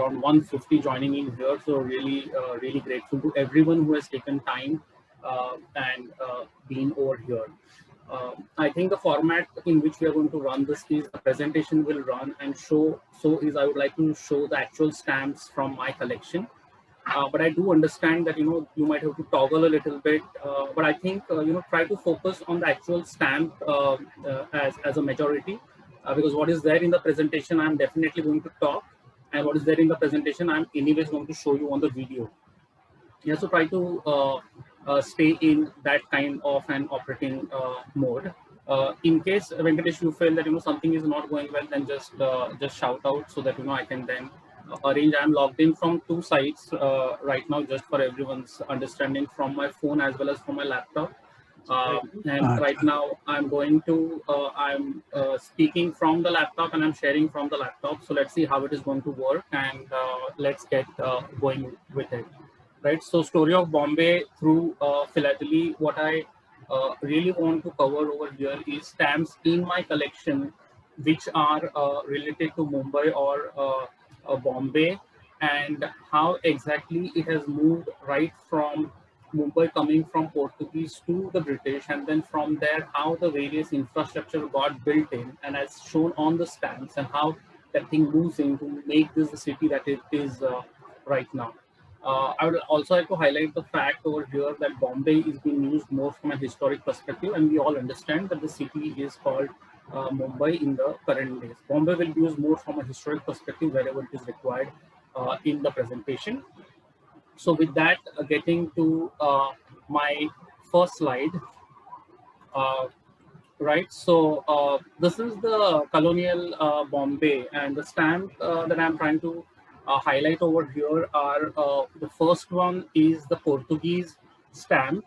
around 150 joining in here. So really, really grateful to everyone who has taken time and been over here. I think the format in which we are going to run this is the presentation will run and show. So is I would like to show the actual stamps from my collection. But I do understand that, you might have to toggle a little bit. But I think, try to focus on the actual stamp as a majority. Because what is there in the presentation, I'm definitely going to talk. And what is there in the presentation, I'm anyways going to show you on the video. Yeah, so try to stay in that kind of an operating mode. In case, Venkatesh, you feel that, something is not going well, then just shout out so that, I can then arrange. I'm logged in from two sites right now, just for everyone's understanding, from my phone as well as from my laptop. And right now I'm going to, I'm speaking from the laptop and I'm sharing from the laptop. So let's see how it is going to work, and let's get going with it. Right. So Story of Bombay through Philately, what I really want to cover over here is stamps in my collection, which are related to Mumbai or Bombay, and how exactly it has moved right from Mumbai coming from Portuguese to the British, and then from there how the various infrastructure got built in and as shown on the stamps, and how that thing moves in to make this the city that it is right now. I would also like to highlight the fact over here that Bombay is being used more from a historic perspective, and we all understand that the city is called Mumbai in the current days. Bombay will be used more from a historic perspective wherever it is required in the presentation. So with that, getting to my first slide, right? So this is the Colonial Bombay, and the stamp that I'm trying to highlight over here are the first one is the Portuguese stamp,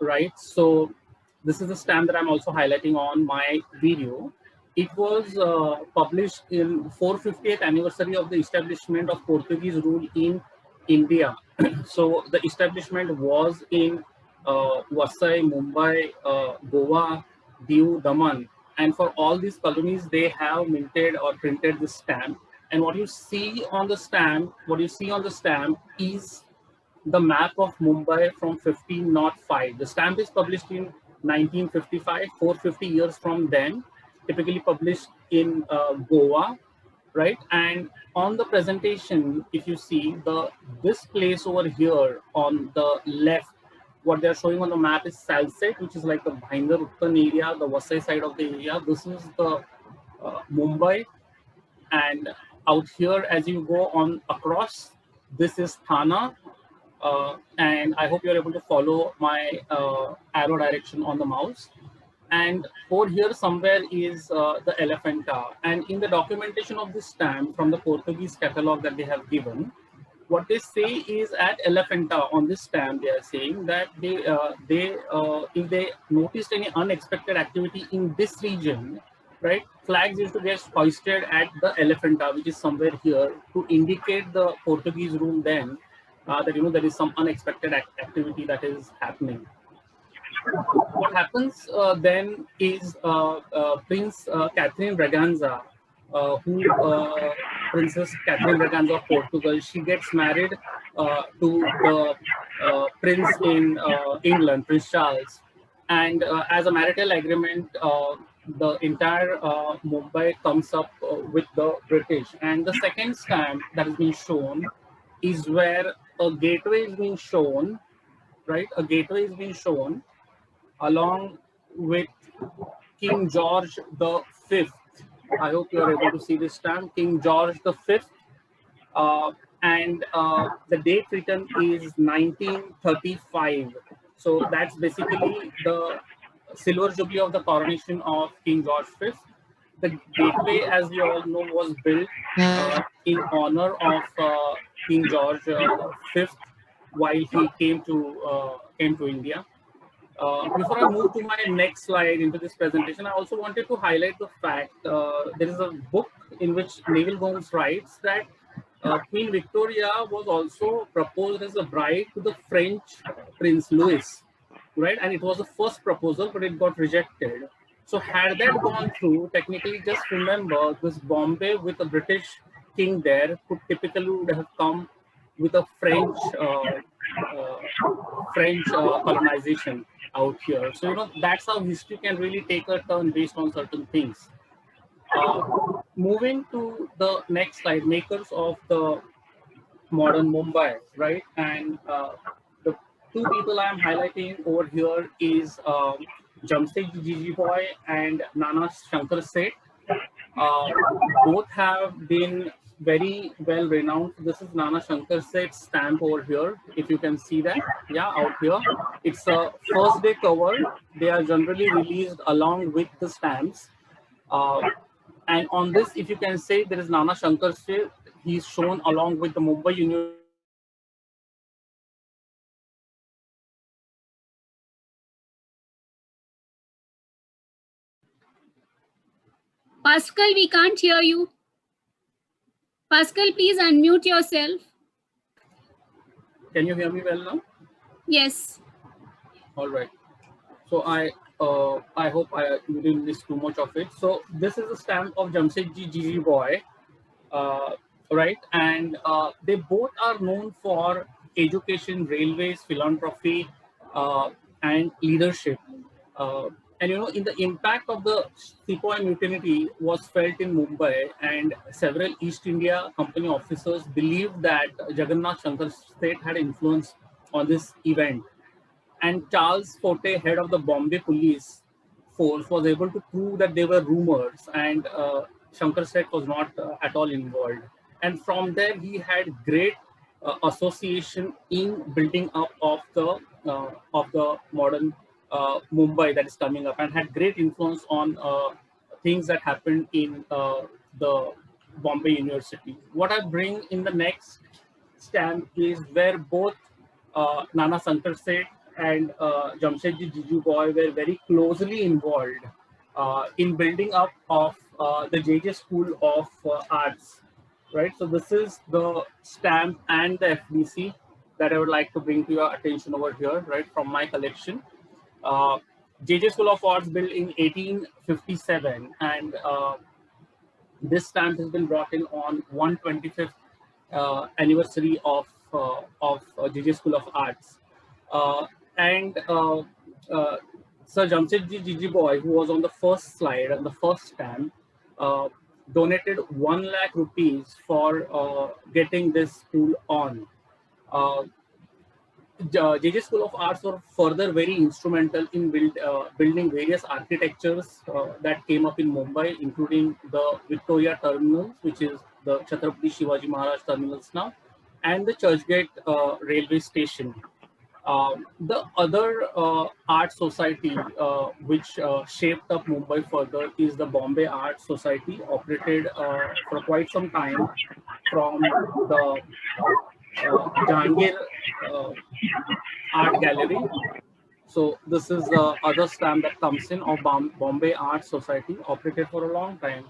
right? So this is the stamp that I'm also highlighting on my video. It was published in 450th anniversary of the establishment of Portuguese rule in India. So the establishment was in Vasai, Mumbai, Goa, Diu, Daman, and for all these colonies, they have minted or printed this stamp. And what you see on the stamp, is the map of Mumbai from 1505. The stamp is published in 1955, 450 years from then, typically published in Goa, right? And on the presentation, if you see this place over here on the left, what they're showing on the map is Salsette, which is like the Bhinder Uttan area, the Vasai side of the area. This is the Mumbai, and out here as you go on across, this is Thana, and I hope you're able to follow my arrow direction on the mouse. And over here somewhere is the Elephanta. And in the documentation of this stamp from the Portuguese catalog that they have given, what they say is at Elephanta on this stamp, they are saying that if they noticed any unexpected activity in this region, right, flags used to get hoisted at the Elephanta, which is somewhere here, to indicate the Portuguese rule then that there is some unexpected activity that is happening. What happens then is Prince Catherine Braganza, Princess Catherine Braganza of Portugal, she gets married to the prince in England, Prince Charles, and as a marital agreement, the entire Mumbai comes up with the British. And the second stamp that has been shown is where a gateway is being shown, right? A gateway is being shown along with King George V. I hope you are able to see this stamp, King George V. And the date written is 1935. So that's basically the silver jubilee of the coronation of King George V. The gateway, as we all know, was built in honor of King George V while he came to India. Before I move to my next slide into this presentation, I also wanted to highlight the fact there is a book in which Neville Gomes writes that Queen Victoria was also proposed as a bride to the French Prince Louis, right? And it was the first proposal, but it got rejected. So had that gone through, technically, just remember this Bombay with a British king there could typically would have come with a French colonization out here. So, that's how history can really take a turn based on certain things. Uh, Moving to the next slide, makers of the modern Mumbai, right? And the two people I'm highlighting over here is Jamsetji Jijiboy and Nana Shankar Seth. Uh, Both have been very well renowned. This is Nana Shankar Seth's stamp over here. If you can see that, yeah, out here. It's a first day cover. They are generally released along with the stamps. Uh, and on this, if you can say, there is Nana Shankar Seth. He's shown along with the Mumbai University Pascal, we can't hear you. Pascal, please unmute yourself. Can you hear me well now? Yes. All right. So I hope you didn't miss too much of it. So this is a stamp of Jamsetji Jijiboy, uh, right? And they both are known for education, railways, philanthropy, uh, and leadership. And in the impact of the Sepoy mutiny was felt in Mumbai, and several East India Company officers believed that Jagannath Shankar Seth had influence on this event. And Charles Forte, head of the Bombay police force, was able to prove that they were rumors, and Shankar Seth was not at all involved. And from there, he had great association in building up of the modern Mumbai that is coming up, and had great influence on things that happened in the Bombay University. What I bring in the next stamp is where both Nana Shankar Seth and Jamsetji Jijuboy were very closely involved in building up of the JJ School of Arts, right? So this is the stamp and the FDC that I would like to bring to your attention over here, right, from my collection. Uh, JJ School of Arts built in 1857, and this stamp has been brought in on 125th anniversary of JJ School of Arts. Uh, and Sir Jamsetji Jijiboy, who was on the first slide and the first stamp, uh, donated 1 lakh rupees for getting this school on. Uh, JJ School of Arts were further very instrumental in building various architectures that came up in Mumbai, including the Victoria Terminals, which is the Chhatrapati Shivaji Maharaj Terminals now, and the Churchgate railway station. The other art society which shaped up Mumbai further is the Bombay Art Society, operated for quite some time from the Jahangir uh, Art Gallery. So this is the other stamp that comes in of Bombay Art Society, operated for a long time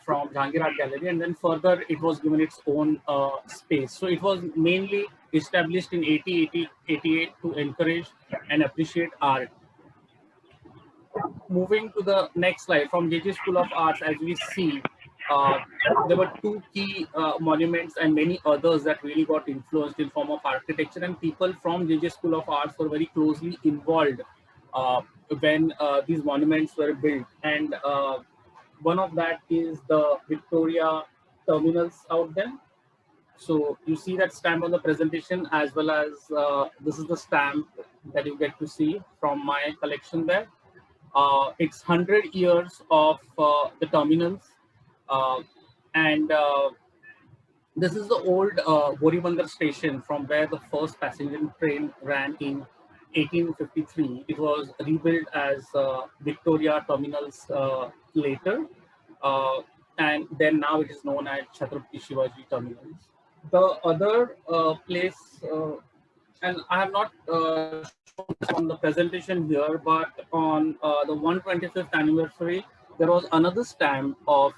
from Jahangir Art Gallery, and then further it was given its own space. So it was mainly established in 1888 to encourage and appreciate art. Moving to the next slide, from JJ School of Arts, as we see, uh, there were two key monuments and many others that really got influenced in form of architecture, and people from JJ School of Arts were very closely involved uh, when these monuments were built. And one of that is the Victoria terminals out there. So you see that stamp on the presentation, as well as this is the stamp that you get to see from my collection there. It's 100 years of the terminals, uh, and this is the old Boribandar station from where the first passenger train ran in 1853. It was rebuilt as Victoria Terminals later, uh, and then now it is known as Chhatrapati Shivaji Terminals. The other place, and I have not shown this on the presentation here, but on the 125th anniversary, there was another stamp of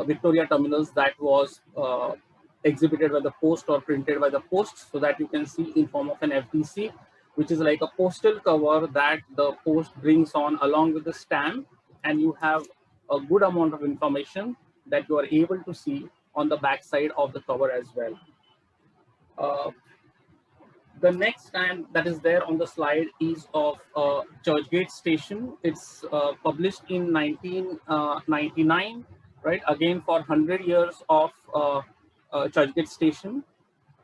Victoria Terminals that was exhibited by the post or printed by the post, so that you can see in form of an FDC, which is like a postal cover that the post brings on along with the stamp, and you have a good amount of information that you are able to see on the back side of the cover as well. The next stamp that is there on the slide is of Churchgate Station. It's published in 1999, right? Again, for 100 years of Churchgate Station.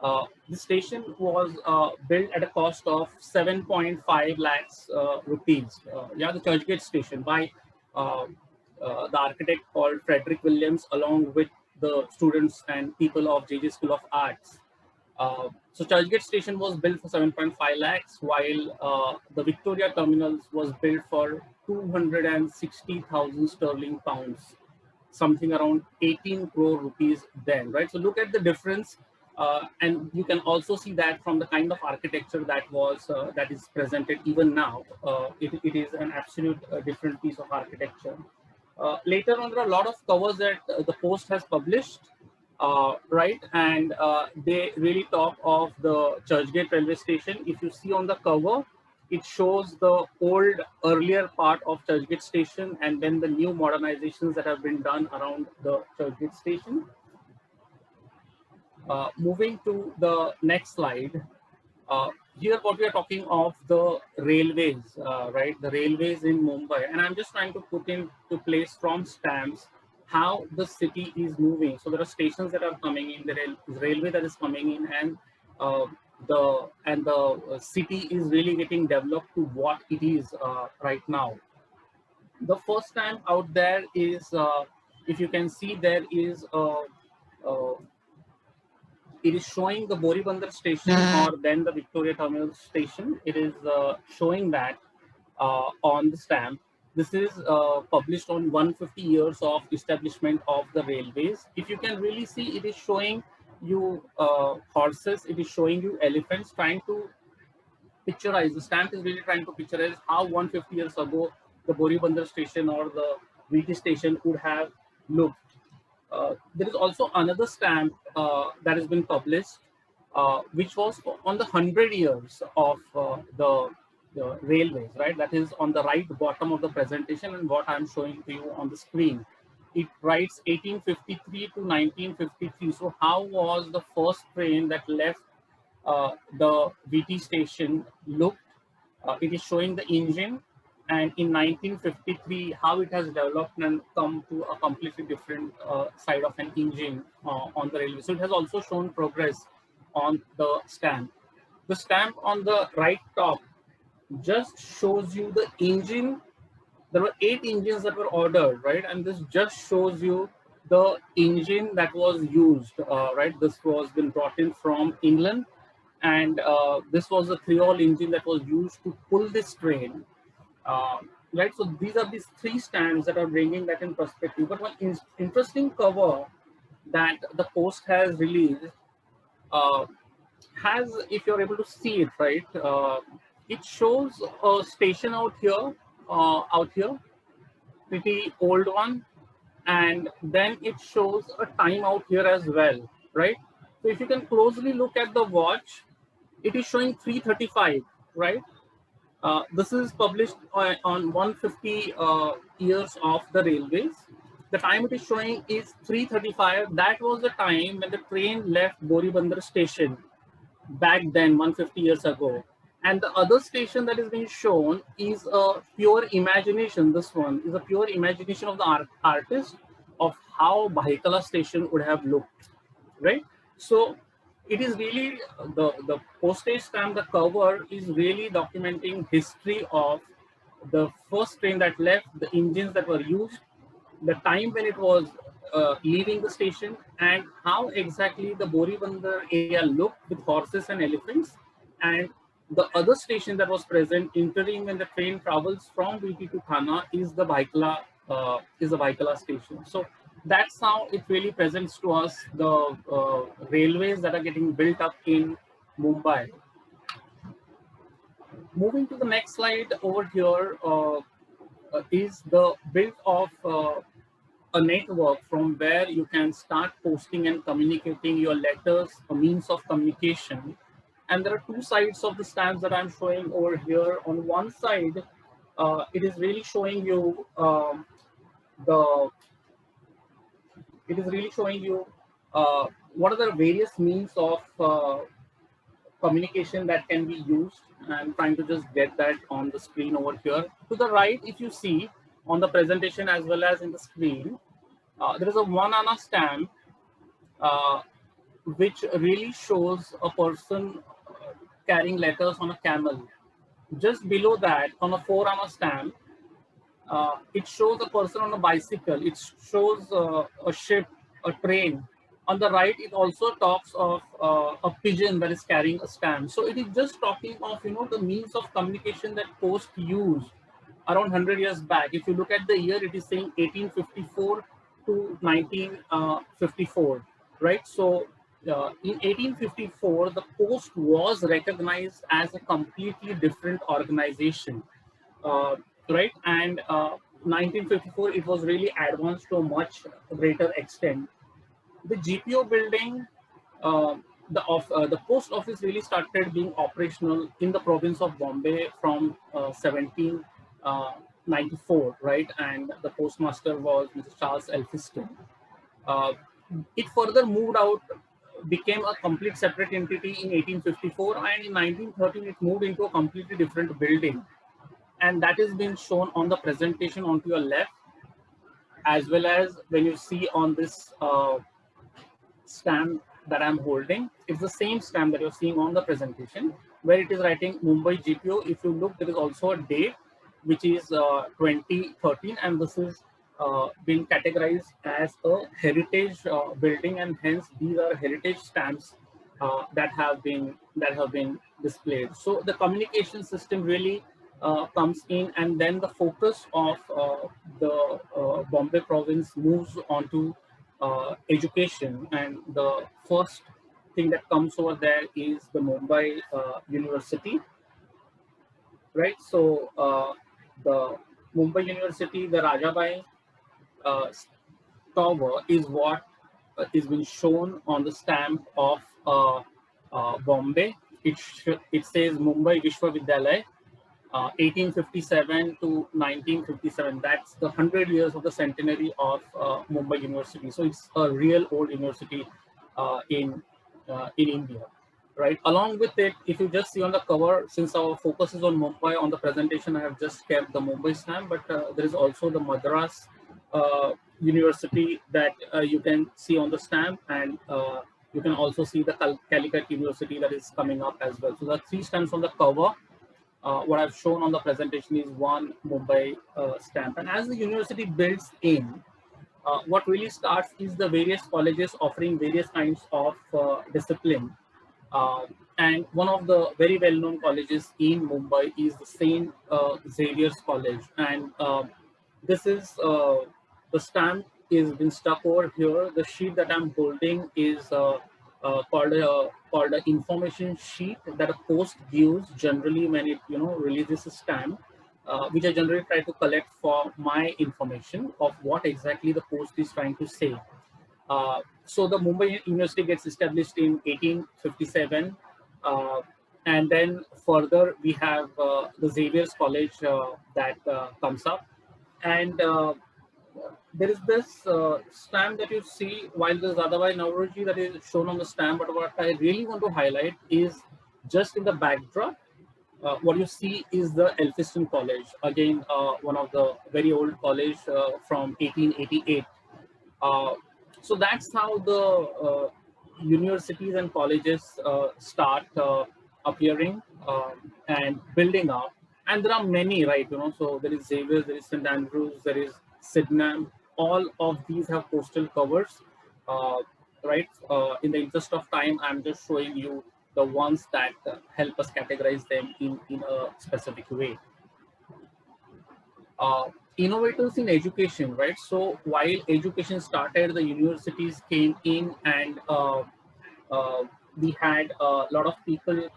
The station was built at a cost of 7.5 lakhs rupees. Yeah, the Churchgate Station by uh, the architect called Frederick Williams, along with the students and people of JJ School of Arts. So Churchgate Station was built for 7.5 lakhs, while the Victoria Terminals was built for 260,000 sterling pounds, something around 18 crore rupees then, right? So look at the difference, and you can also see that from the kind of architecture that is presented even now. It is an absolute different piece of architecture. Later on, there are a lot of covers that the Post has published, right? And they really talk of the Churchgate railway station. If you see on the cover, it shows the old, earlier part of Churchgate station and then the new modernizations that have been done around the Churchgate station. Moving to the next slide. Here what we are talking of the railways, right? The railways in Mumbai. And I'm just trying to put into place from stamps how the city is moving. So there are stations that are coming in, the railway that is coming in, and the city is really getting developed to what it is right now. The first stamp out there is, if you can see, there is uh, it is showing the Boribandar station or then the Victoria Terminal station. It is showing that on the stamp. This is published on 150 years of establishment of the railways. If you can really see, it is showing you horses, it is showing you elephants, trying to picturize. The stamp is really trying to picturize how 150 years ago the Boribandar station or the VT station would have looked. There is also another stamp that has been published, which was on the 100 years of the railways, right? That is on the right bottom of the presentation and what I'm showing to you on the screen. It writes 1853 to 1953. So how was the first train that left the VT station looked? It is showing the engine, and in 1953 how it has developed and come to a completely different side of an engine on the railway. So it has also shown progress on the stamp. The stamp on the right top just shows you the engine. There were 8 engines that were ordered, right? And this just shows you the engine that was used, right? This was been brought in from England, and this was a 3-all engine that was used to pull this train. Right, so these are these 3 stamps that are bringing that in perspective. But one interesting cover that the Post has released has, if you're able to see it, right, it shows a station out here, pretty old one, and then it shows a time out here as well, right? So if you can closely look at the watch, it is showing 3:35, right? This is published on 150 years of the railways. The time it is showing is 3:35. That was the time when the train left Boribandar station back then, 150 years ago. And the other station that is being shown is a pure imagination. This one is a pure imagination of the artist of how Bhaikala station would have looked, right? So it is really the postage stamp, the cover is really documenting history of the first train that left, the engines that were used, the time when it was leaving the station, and how exactly the Boribandar area looked with horses and elephants, and the other station that was present interim when the train travels from VT to Thana is the Bhaikala station. So that's how it really presents to us the railways that are getting built up in Mumbai. Moving to the next slide over here is the build of a network from where you can start posting and communicating your letters, a means of communication. And there are 2 sides of the stamps that I'm showing over here. On one side, it is really showing you the it is really showing you what are the various means of communication that can be used. I'm trying to just get that on the screen over here. To the right, if you see on the presentation as well as in the screen, there is a 1 Anna stamp uh, which really shows a person carrying letters on a camel. Just below that, on a 4 Anna stamp, it shows a person on a bicycle. It shows a ship, a train. On the right, it also talks of a pigeon that is carrying a stamp. So it is just talking of the means of communication that post used around 100 years back. If you look at the year, it is saying 1854 to 1954, right? So in 1854, the post was recognized as a completely different organization, uh, right? And 1954, it was really advanced to a much greater extent. The GPO building, the post office really started being operational in the province of Bombay from 1794, right? And the postmaster was Mr. Charles Elphiston. Uh, it further moved out, became a complete separate entity in 1854, and in 1913 it moved into a completely different building, and that is being shown on the presentation onto your left, as well as when you see on this stamp that I'm holding. It's the same stamp that you're seeing on the presentation, where it is writing Mumbai GPO. If you look, there is also a date, which is 2013, and this is being categorized as a heritage building, and hence these are heritage stamps that have been displayed. So the communication system really comes in, and then the focus of the Bombay province moves on to education, and the first thing that comes over there is the Mumbai University, right? So the Mumbai University, the Rajabai uh, tower is what is being shown on the stamp of Bombay. It says Mumbai Vishwavidyalaya, 1857 to 1957. That's the 100 years of the centenary of Mumbai University. So it's a real old university in India, right? Along with it, if you just see on the cover, since our focus is on Mumbai, on the presentation I have just kept the Mumbai stamp, but there is also the Madras University that you can see on the stamp, and you can also see the Calicut University that is coming up as well. So the three stamps on the cover. What I've shown on the presentation is one Mumbai stamp. And as the university builds in, what really starts is the various colleges offering various kinds of discipline. Uh, and one of the very well-known colleges in Mumbai is the St. Xavier's College. And this is the stamp is been stuck over here. The sheet that I'm holding is called a information sheet that a post gives generally when it releases a stamp, which I generally try to collect for my information of what exactly the post is trying to say. So the Mumbai University gets established in 1857, uh, and then further we have the Xavier's College that comes up, and there is this stamp that you see, while there's otherwise Nauroji that is shown on the stamp, but what I really want to highlight is just in the backdrop, what you see is the Elphiston College, again, one of the very old college from 1888. Uh, so that's how the universities and colleges start appearing and building up. And there are many, right? So there is Xavier's, there is St. Andrews, there is Sydenham. All of these have postal covers, right? In the interest of time, I'm just showing you the ones that help us categorize them in a specific way. uh, Innovators in education, right? So while education started, the universities came in, and we had a lot of people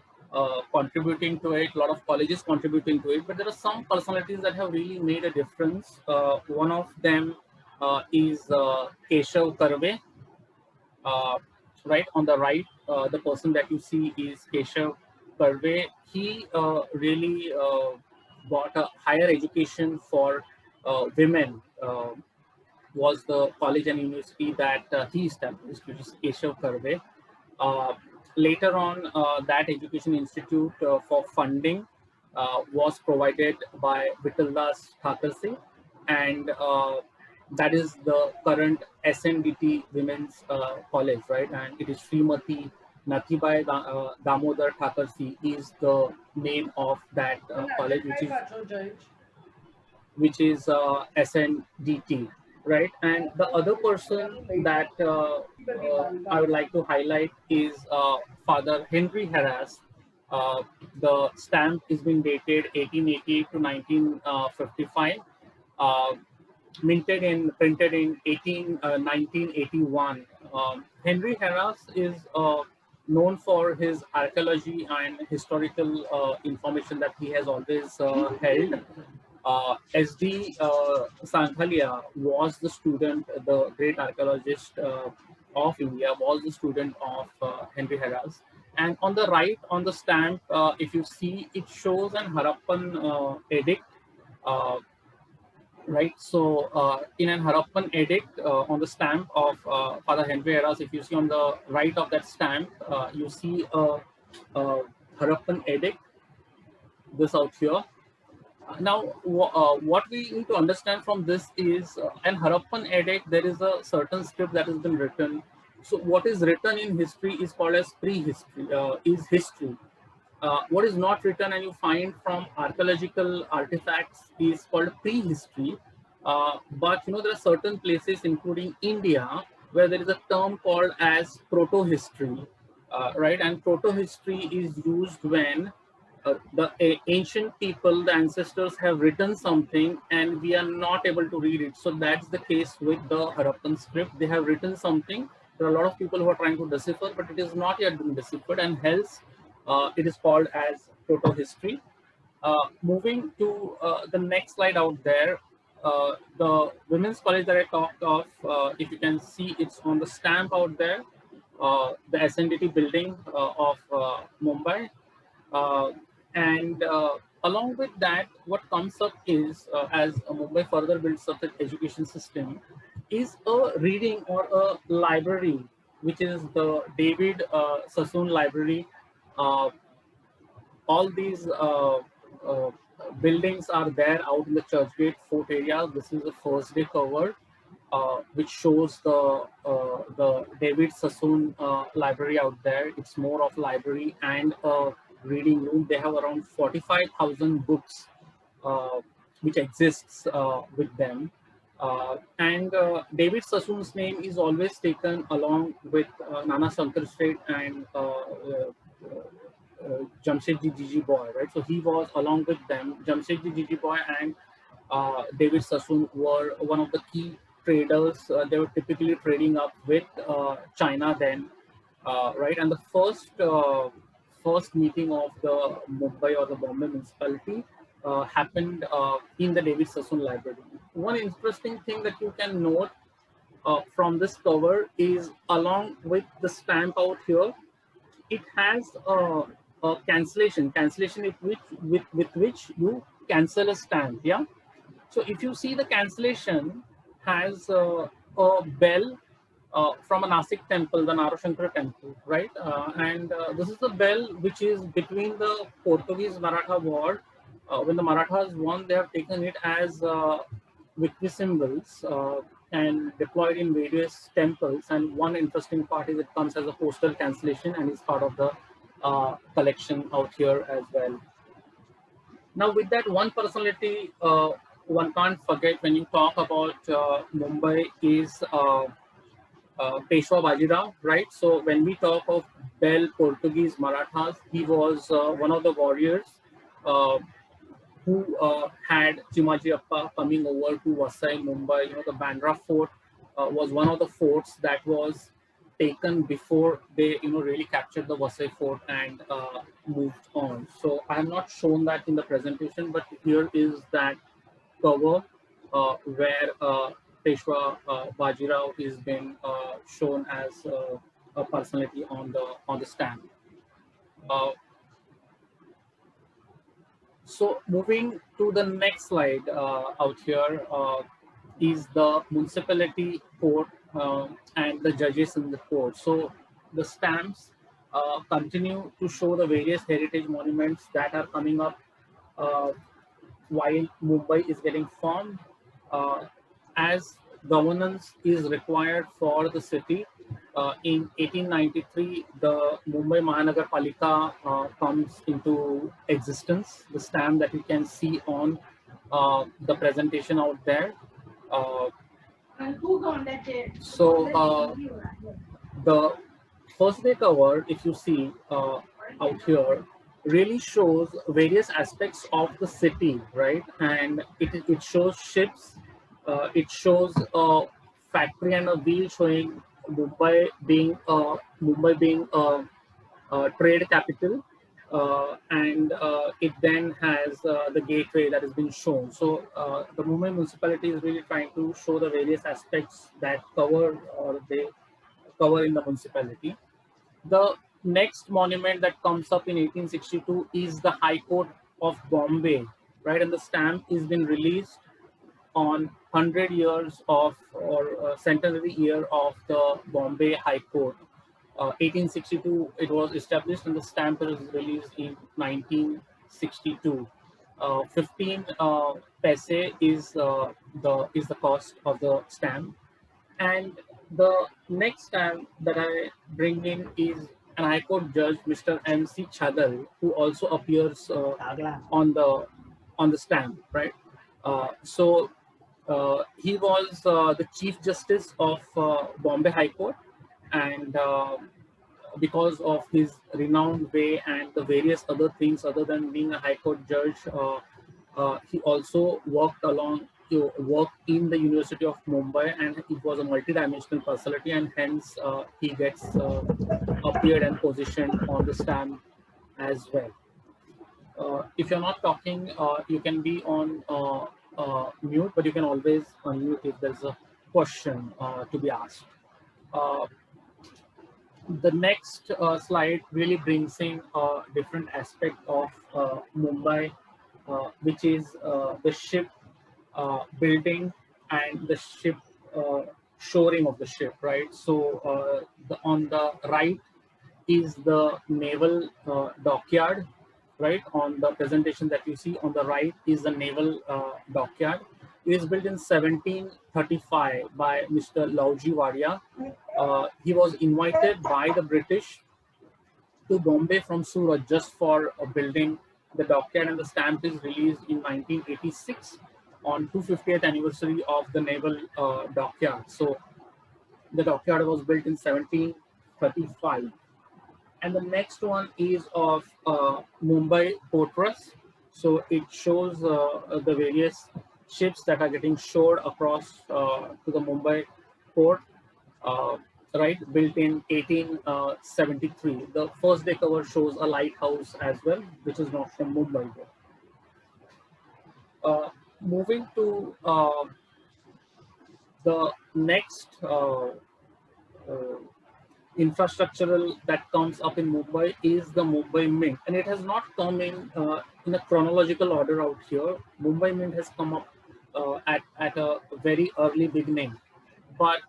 contributing to it, a lot of colleges contributing to it, but there are some personalities that have really made a difference. One of them is Keshav Karve, uh, right on the right. The person that you see is Keshav Karve. He really got a higher education for women, was the college and university that he established, which is Keshav Karve. Uh, Later on, that education institute for funding was provided by Vittaldas Thakurse, and that is the current SNDT Women's College, right? And it is Srimati Nathibai Damodar Thakurse is the name of that college, which is SNDT, right? And the other person that I would like to highlight is Father Henry Harras. The stamp is been dated 1880 to 1955. Uh, printed in 1981. Henry Harras is known for his archaeology and historical information that he has always held. SD Santhalia was the student, the great archaeologist of India, was the student of Henry Harras. And on the right, on the stamp, if you see, it shows an Harappan edict. Uh, Right. So, in an Harappan edict on the stamp of Father Henry Harras, if you see on the right of that stamp, you see a Harappan edict, this out here. Now, what we need to understand from this is an Harappan edict, there is a certain script that has been written. So, what is written in history is called as prehistory, is history. What is not written and you find from archaeological artifacts is called prehistory. But there are certain places, including India, where there is a term called as proto-history, right? And proto-history is used when the ancient people, the ancestors, have written something and we are not able to read it. So that's the case with the Harappan script. They have written something. There are a lot of people who are trying to decipher, but it is not yet been deciphered, and hence it is called as proto-history. Moving to the next slide out there, the women's college that I talked of, if you can see, it's on the stamp out there, the SNDT building of Mumbai. Uh, and along with that, what comes up is, as Mumbai further builds up its education system, is a reading or a library, which is the David Sassoon Library. Uh, all these buildings are there out in the Churchgate Fort area. This is the first day cover, which shows the David Sassoon library out there. It's more of library and a reading room. They have around 45,000 books uh, which exists with them. And David Sassoon's name is always taken along with Nana Shankar Seth and Jamshedji Gigi Boy, right? So he was along with them. Jamshedji Gigi Boy and David Sassoon were one of the key traders. They were typically trading up with China then, right? And the first meeting of the Mumbai or the Bombay Municipality happened in the David Sassoon Library. One interesting thing that you can note from this cover is, along with the stamp out here, it has a cancellation with which you cancel a stamp. Yeah. So if you see, the cancellation has a bell from a Nasik temple, the Narashankara temple, right? And this is the bell which is between the Portuguese Maratha war. When the Marathas won, they have taken it as victory symbols and deployed in various temples. And one interesting part is it comes as a postal cancellation and is part of the collection out here as well. Now, with that, one personality one can't forget when you talk about Mumbai is Peshwa Bajirao, right? So when we talk of Bell Portuguese Marathas, he was one of the warriors uh, who had Chimaji Appa coming over to Vasai, Mumbai. The Bandra Fort was one of the forts that was taken before they, really captured the Vasai Fort and moved on. So I have not shown that in the presentation, but here is that cover where Peshwa Bajirao is being shown as a personality on the stand. So moving to the next slide out here, is the municipality court and the judges in the court. So the stamps continue to show the various heritage monuments that are coming up uh, while Mumbai is getting formed. As governance is required for the city, in 1893, the Mumbai Mahanagarpalika comes into existence. The stamp that you can see on the presentation out there. Uh, so the first day cover, if you see out here, really shows various aspects of the city, right? And it shows ships, it shows a factory and a wheel showing Mumbai being a trade capital, and it then has the gateway that has been shown. So the Mumbai municipality is really trying to show the various aspects that cover or they cover in the municipality. The next monument that comes up in 1862 is the High Court of Bombay, right? And the stamp is been released on 100 years of or centenary year of the Bombay High Court. 1862 it was established and the stamp was released in 1962. 15 paise is the cost of the stamp. And the next stamp that I bring in is an High Court judge, Mr. M.C. Chadal, who also appears on the stamp, right? He was the Chief Justice of Bombay High Court, and because of his renowned way and the various other things other than being a High Court judge, he also worked in the University of Mumbai, and it was a multidimensional facility, and hence he gets appeared and positioned on the stamp as well. If you're not talking, you can be on mute, but you can always unmute if there's a question to be asked. Uh, the next slide really brings in a different aspect of Mumbai, which is the ship building and the ship shoring of the ship, right? So on the right is the naval dockyard, right? On the presentation that you see on the right is the naval dockyard. It is built in 1735 by Mr. Lauji Wadia. He was invited by the British to Bombay from Surat just for building the dockyard, and the stamp is released in 1986 on 250th anniversary of the naval dockyard. So the dockyard was built in 1735. And the next one is of Mumbai Port Trust. So it shows the various ships that are getting shored across to the Mumbai port, right, built in 1873. The first day cover shows a lighthouse as well, which is not from Mumbai. Moving to the next infrastructural that comes up in Mumbai is the Mumbai Mint, and it has not come in a chronological order out here. Mumbai Mint has come up at a very early beginning, but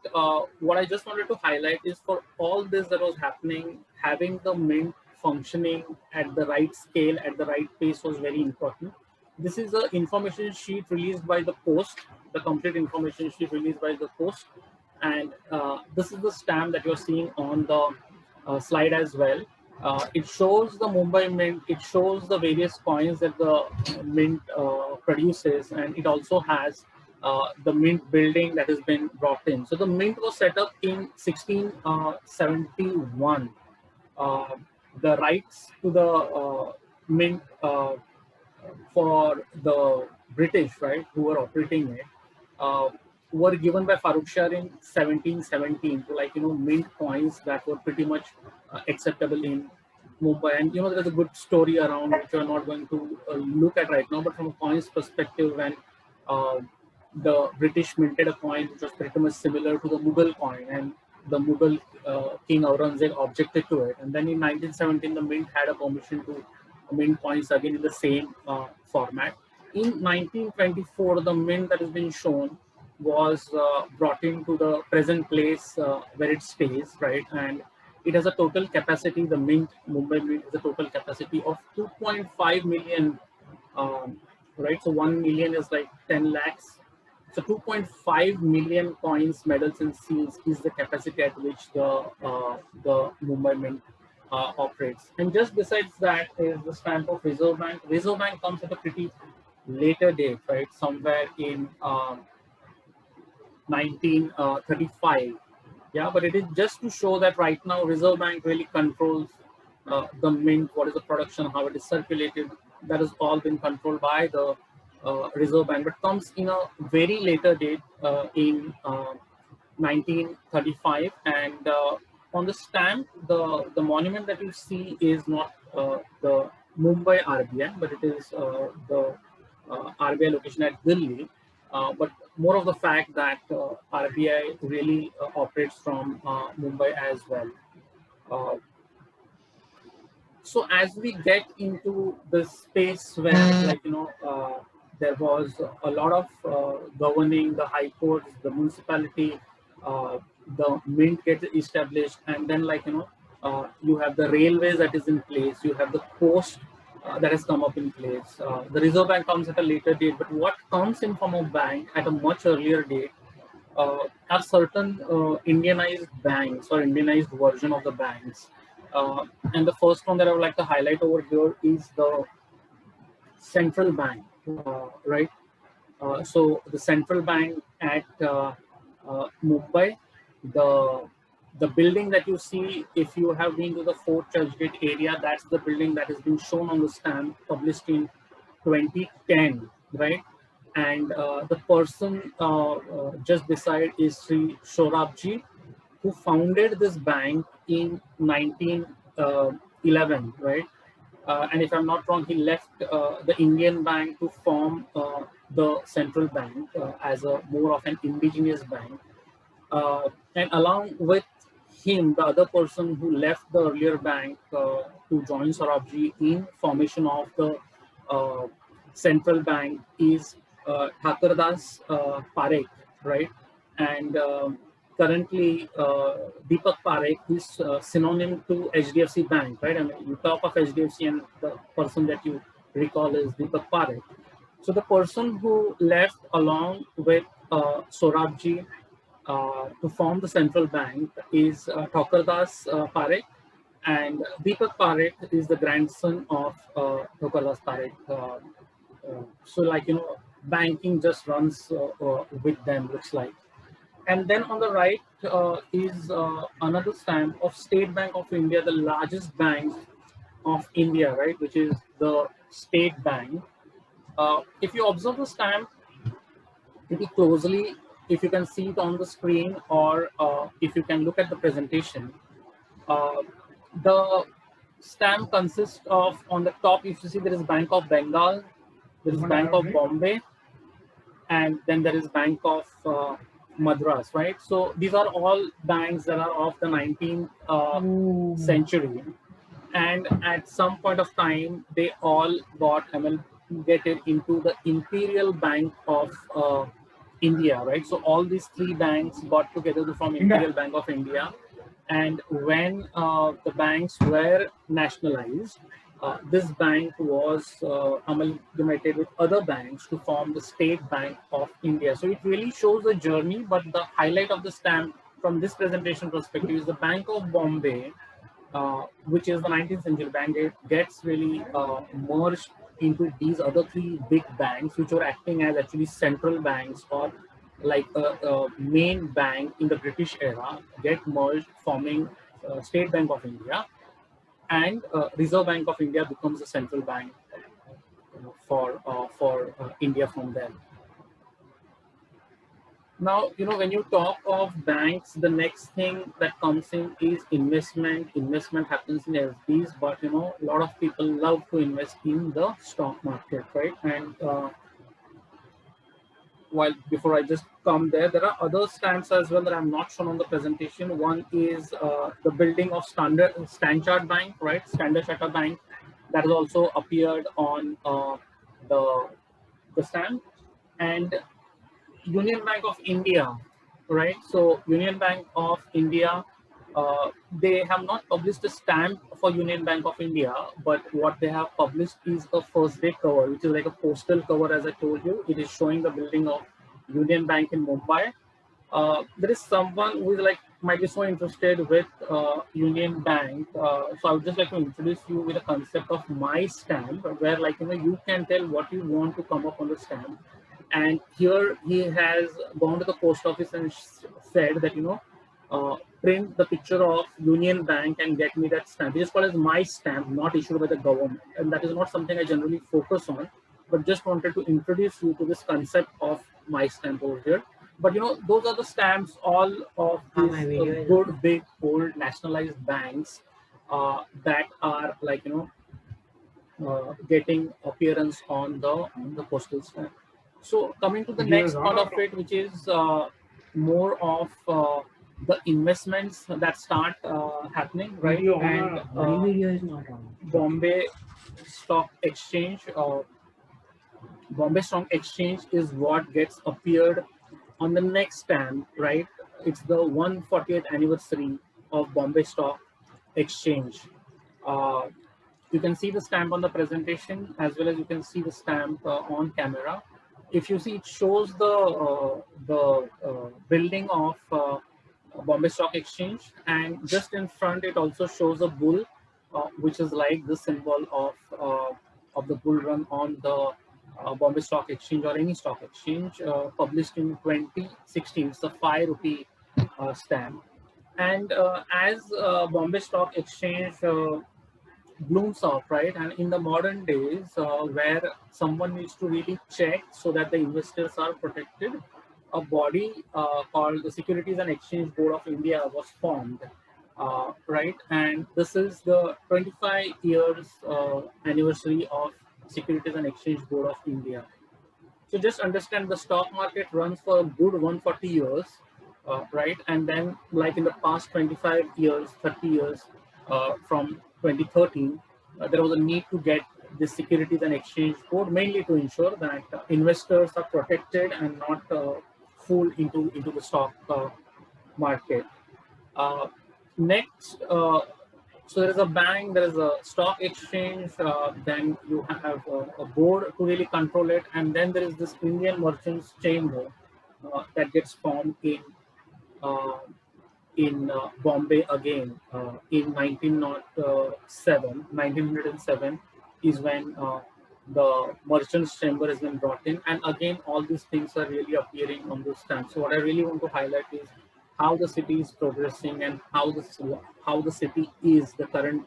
what I just wanted to highlight is for all this that was happening, having the Mint functioning at the right scale, at the right pace was very important. This is the information sheet released by the Post, the complete information sheet released by the Post. And this is the stamp that you're seeing on the slide as well. It shows the Mumbai Mint, it shows the various coins that the Mint produces, and it also has the Mint building that has been brought in. So the Mint was set up in 1671. The rights to the Mint for the British, right, who were operating it, were given by Farooq Shah in 1717 to mint coins that were pretty much acceptable in Mumbai. And there's a good story around which we're not going to look at right now, but from a coins perspective, when the British minted a coin which was pretty much similar to the Mughal coin, and the Mughal King Aurangzeb objected to it. And then in 1917, the mint had a permission to mint coins again in the same format. In 1924, the mint that has been shown was brought into the present place where it stays, right? And it has a total capacity, the Mint, Mumbai Mint, is a total capacity of 2.5 million, right? So 1 million is like 10 lakhs. So 2.5 million coins, medals, and seals is the capacity at which the Mumbai Mint operates. And just besides that is the stamp of Reserve Bank. Reserve Bank comes at a pretty later date, right? Somewhere in 1935. Yeah, but it is just to show that right now Reserve Bank really controls the mint, what is the production, how it is circulated. That has all been controlled by the Reserve Bank, but comes in a very later date in 1935. And on the stamp, the monument that you see is not the Mumbai RBI, but it is the RBI location at Delhi. But more of the fact that RBI really operates from Mumbai as well. Uh, so as we get into the space where, like, there was a lot of governing, the high courts, the municipality, the mint gets established, and then, like, you have the railways that is in place, you have the post that has come up in place. The Reserve Bank comes at a later date, but what comes in from a bank at a much earlier date are certain Indianized banks or Indianized version of the banks. And the first one that I would like to highlight over here is the central bank, right? So the central bank at Mumbai, the building that you see, if you have been to the Fort Churchgate area, that's the building that has been shown on the stamp, published in 2010, right? And the person just beside is Sri Shorabji, who founded this bank in 1911, right? And if I'm not wrong, he left the Indian bank to form the central bank as a more of an indigenous bank. And along with him, the other person who left the earlier bank to join Sarabji in formation of the uh, central bank is Thakurdas Parekh, right? And currently, Deepak Parekh is synonym to HDFC Bank, right? I mean, you talk of HDFC and the person that you recall is Deepak Parekh. So the person who left along with Sorabji to form the central bank is Thakurdas Parekh, and Deepak Parekh is the grandson of Thakurdas Parekh. So, like, banking just runs with them, looks like. And then on the right is another stamp of State Bank of India, the largest bank of India, right, which is the State Bank. If you observe the stamp pretty closely, if you can see it on the screen, or if you can look at the presentation, uh, the stamp consists of, on the top, if you see, there is Bank of Bengal, there is Bank of Bombay, and then there is Bank of Madras, right? So these are all banks that are of the 19th century. And at some point of time, they all got amalgamated into the Imperial Bank of India, right? So all these three banks got together to form Imperial Bank of India. And when the banks were nationalized, this bank was amalgamated with other banks to form the State Bank of India. So it really shows the journey, but the highlight of the stamp from this presentation perspective is the Bank of Bombay, which is the 19th century bank, gets really merged into these other three big banks, which were acting as actually central banks, or like a main bank in the British era, get merged, forming State Bank of India, and Reserve Bank of India becomes the central bank for India from there. Now, when you talk of banks, the next thing that comes in is investment. Investment happens in FDs, but a lot of people love to invest in the stock market, right? And while before I just come there are other stamps as well that I'm not shown on the presentation. One is the building of Standard Chartered Bank, right? Standard Chartered Bank, that has also appeared on the stamp. And Union Bank of India, right? So Union Bank of India, they have not published a stamp for Union Bank of India, but what they have published is a first day cover, which is like a postal cover, as I told you. It is showing the building of Union Bank in Mumbai. There is someone who is like might be so interested with Union Bank. So I would just like to introduce you with a concept of my stamp, where like you can tell what you want to come up on the stamp. And here he has gone to the post office and said that print the picture of Union Bank and get me that stamp. It is called as my stamp, not issued by the government, and that is not something I generally focus on. But just wanted to introduce you to this concept of my stamp over here. But those are the stamps all of these good, big, old nationalized banks that are like getting appearance on the postal stamp. So coming to the next part of it, which is more of the investments that start happening, right? And Bombay Stock Exchange. Bombay Stock Exchange is what gets appeared on the next stamp, right? It's the 140th anniversary of Bombay Stock Exchange. Uh, you can see the stamp on the presentation as well as you can see the stamp on camera. If you see, it shows the building of Bombay Stock Exchange, and just in front it also shows a bull, which is like the symbol of the bull run on the Bombay Stock Exchange or any stock exchange, published in 2016. It's a 5 rupee stamp. And as Bombay Stock Exchange blooms up, right? And in the modern days, where someone needs to really check so that the investors are protected, a body called the Securities and Exchange Board of India was formed, right? And this is the 25 years anniversary of Securities and Exchange Board of India. So just understand the stock market runs for a good 140 years, right? And then like in the past 25 years, 30 years, from 2013, there was a need to get the Securities and Exchange Board, mainly to ensure that investors are protected and not fooled into the stock market. Next, so there is a bank, there is a stock exchange, then you have a board to really control it, and then there is this Indian Merchants Chamber that gets formed uh, in Bombay again in 1907 is when the Merchants Chamber has been brought in, and again all these things are really appearing on this stamp. So what I really want to highlight is how the city is progressing and how the city is the current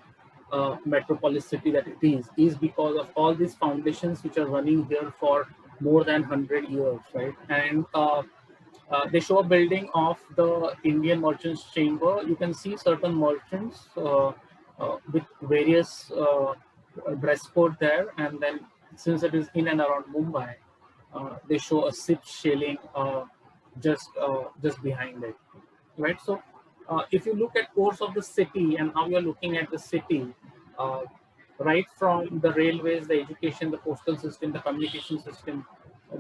metropolis city that it is because of all these foundations which are running here for more than 100 years, right? And they show a building of the Indian Merchants Chamber. You can see certain merchants with various dress code there, and then since it is in and around Mumbai, they show a ship sailing just behind it, right? So if you look at course of the city and how you're looking at the city, uh, right from the railways, the education, the postal system, the communication system,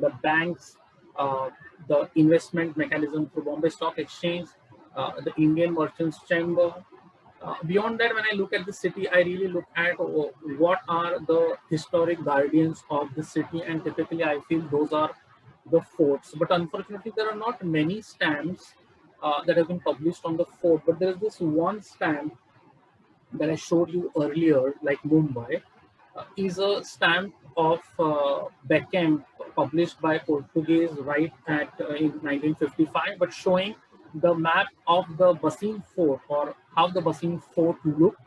the banks, uh, the investment mechanism through Bombay Stock Exchange, the Indian Merchants Chamber. Beyond that, when I look at the city, I really look at what are the historic guardians of the city, and typically I feel those are the forts. But unfortunately, there are not many stamps that have been published on the fort. But there is this one stamp that I showed you earlier, like Mumbai, is a stamp of Beckham published by Portuguese right at in 1955, but showing the map of the Basin Fort or how the Basin Fort looked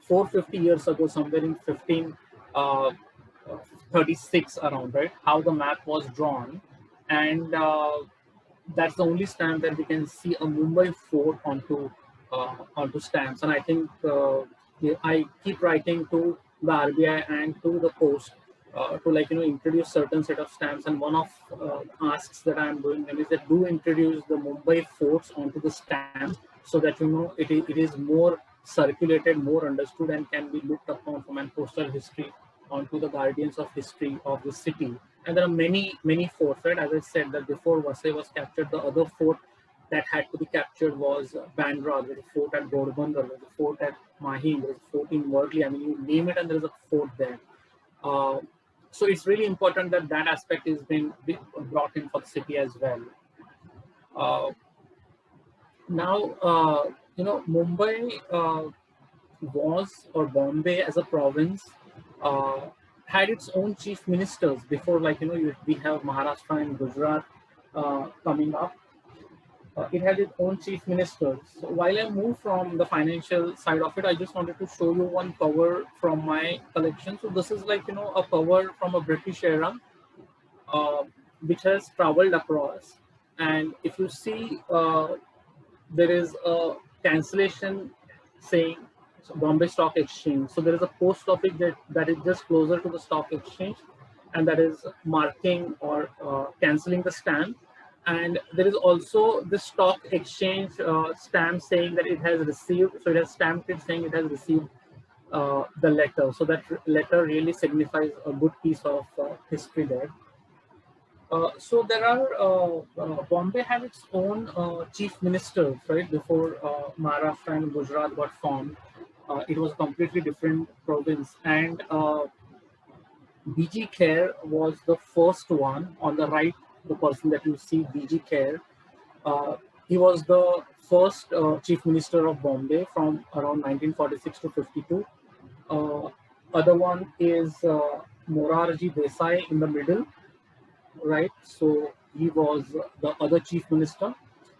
450 years ago, somewhere in 1536 around, right? How the map was drawn, and that's the only stamp that we can see a Mumbai fort onto stamps. And I think yeah, I keep writing to the RBI and to the post to introduce certain set of stamps. And one of asks that I'm doing them is that do introduce the Mumbai forts onto the stamp so that it is more circulated, more understood, and can be looked upon from an postal history onto the guardians of history of the city. And there are many forts, right? As I said that before Vasai was captured, the other fort that had to be captured was Bandra. There's a fort at Ghodbunder, there's a fort at Mahim, there's a fort in Worli. I mean, you name it, and there's a fort there. Uh, so it's really important that that aspect is being brought in for the city as well. Uh, now, Mumbai was, or Bombay as a province, uh, had its own chief ministers before, like, we have Maharashtra and Gujarat coming up. It had its own chief ministers. So while I move from the financial side of it, I just wanted to show you one cover from my collection. So this is like, a cover from a British era, uh, which has traveled across. And if you see, there is a cancellation saying Bombay Stock Exchange. So there is a post office that is just closer to the stock exchange, and that is marking or cancelling the stamp. And there is also the stock exchange stamp saying that it has received. So it has stamped it saying it has received the letter. So that letter really signifies a good piece of history there. So there are Bombay had its own chief ministers, right? Before Maharashtra and Gujarat got formed, it was a completely different province, and BG Kher was the first one. On the right, the person that you see, BG Kher, uh, he was the first chief minister of Bombay from around 1946 to 52. Uh, Other one is Morarji Desai in the middle, right? So he was the other chief minister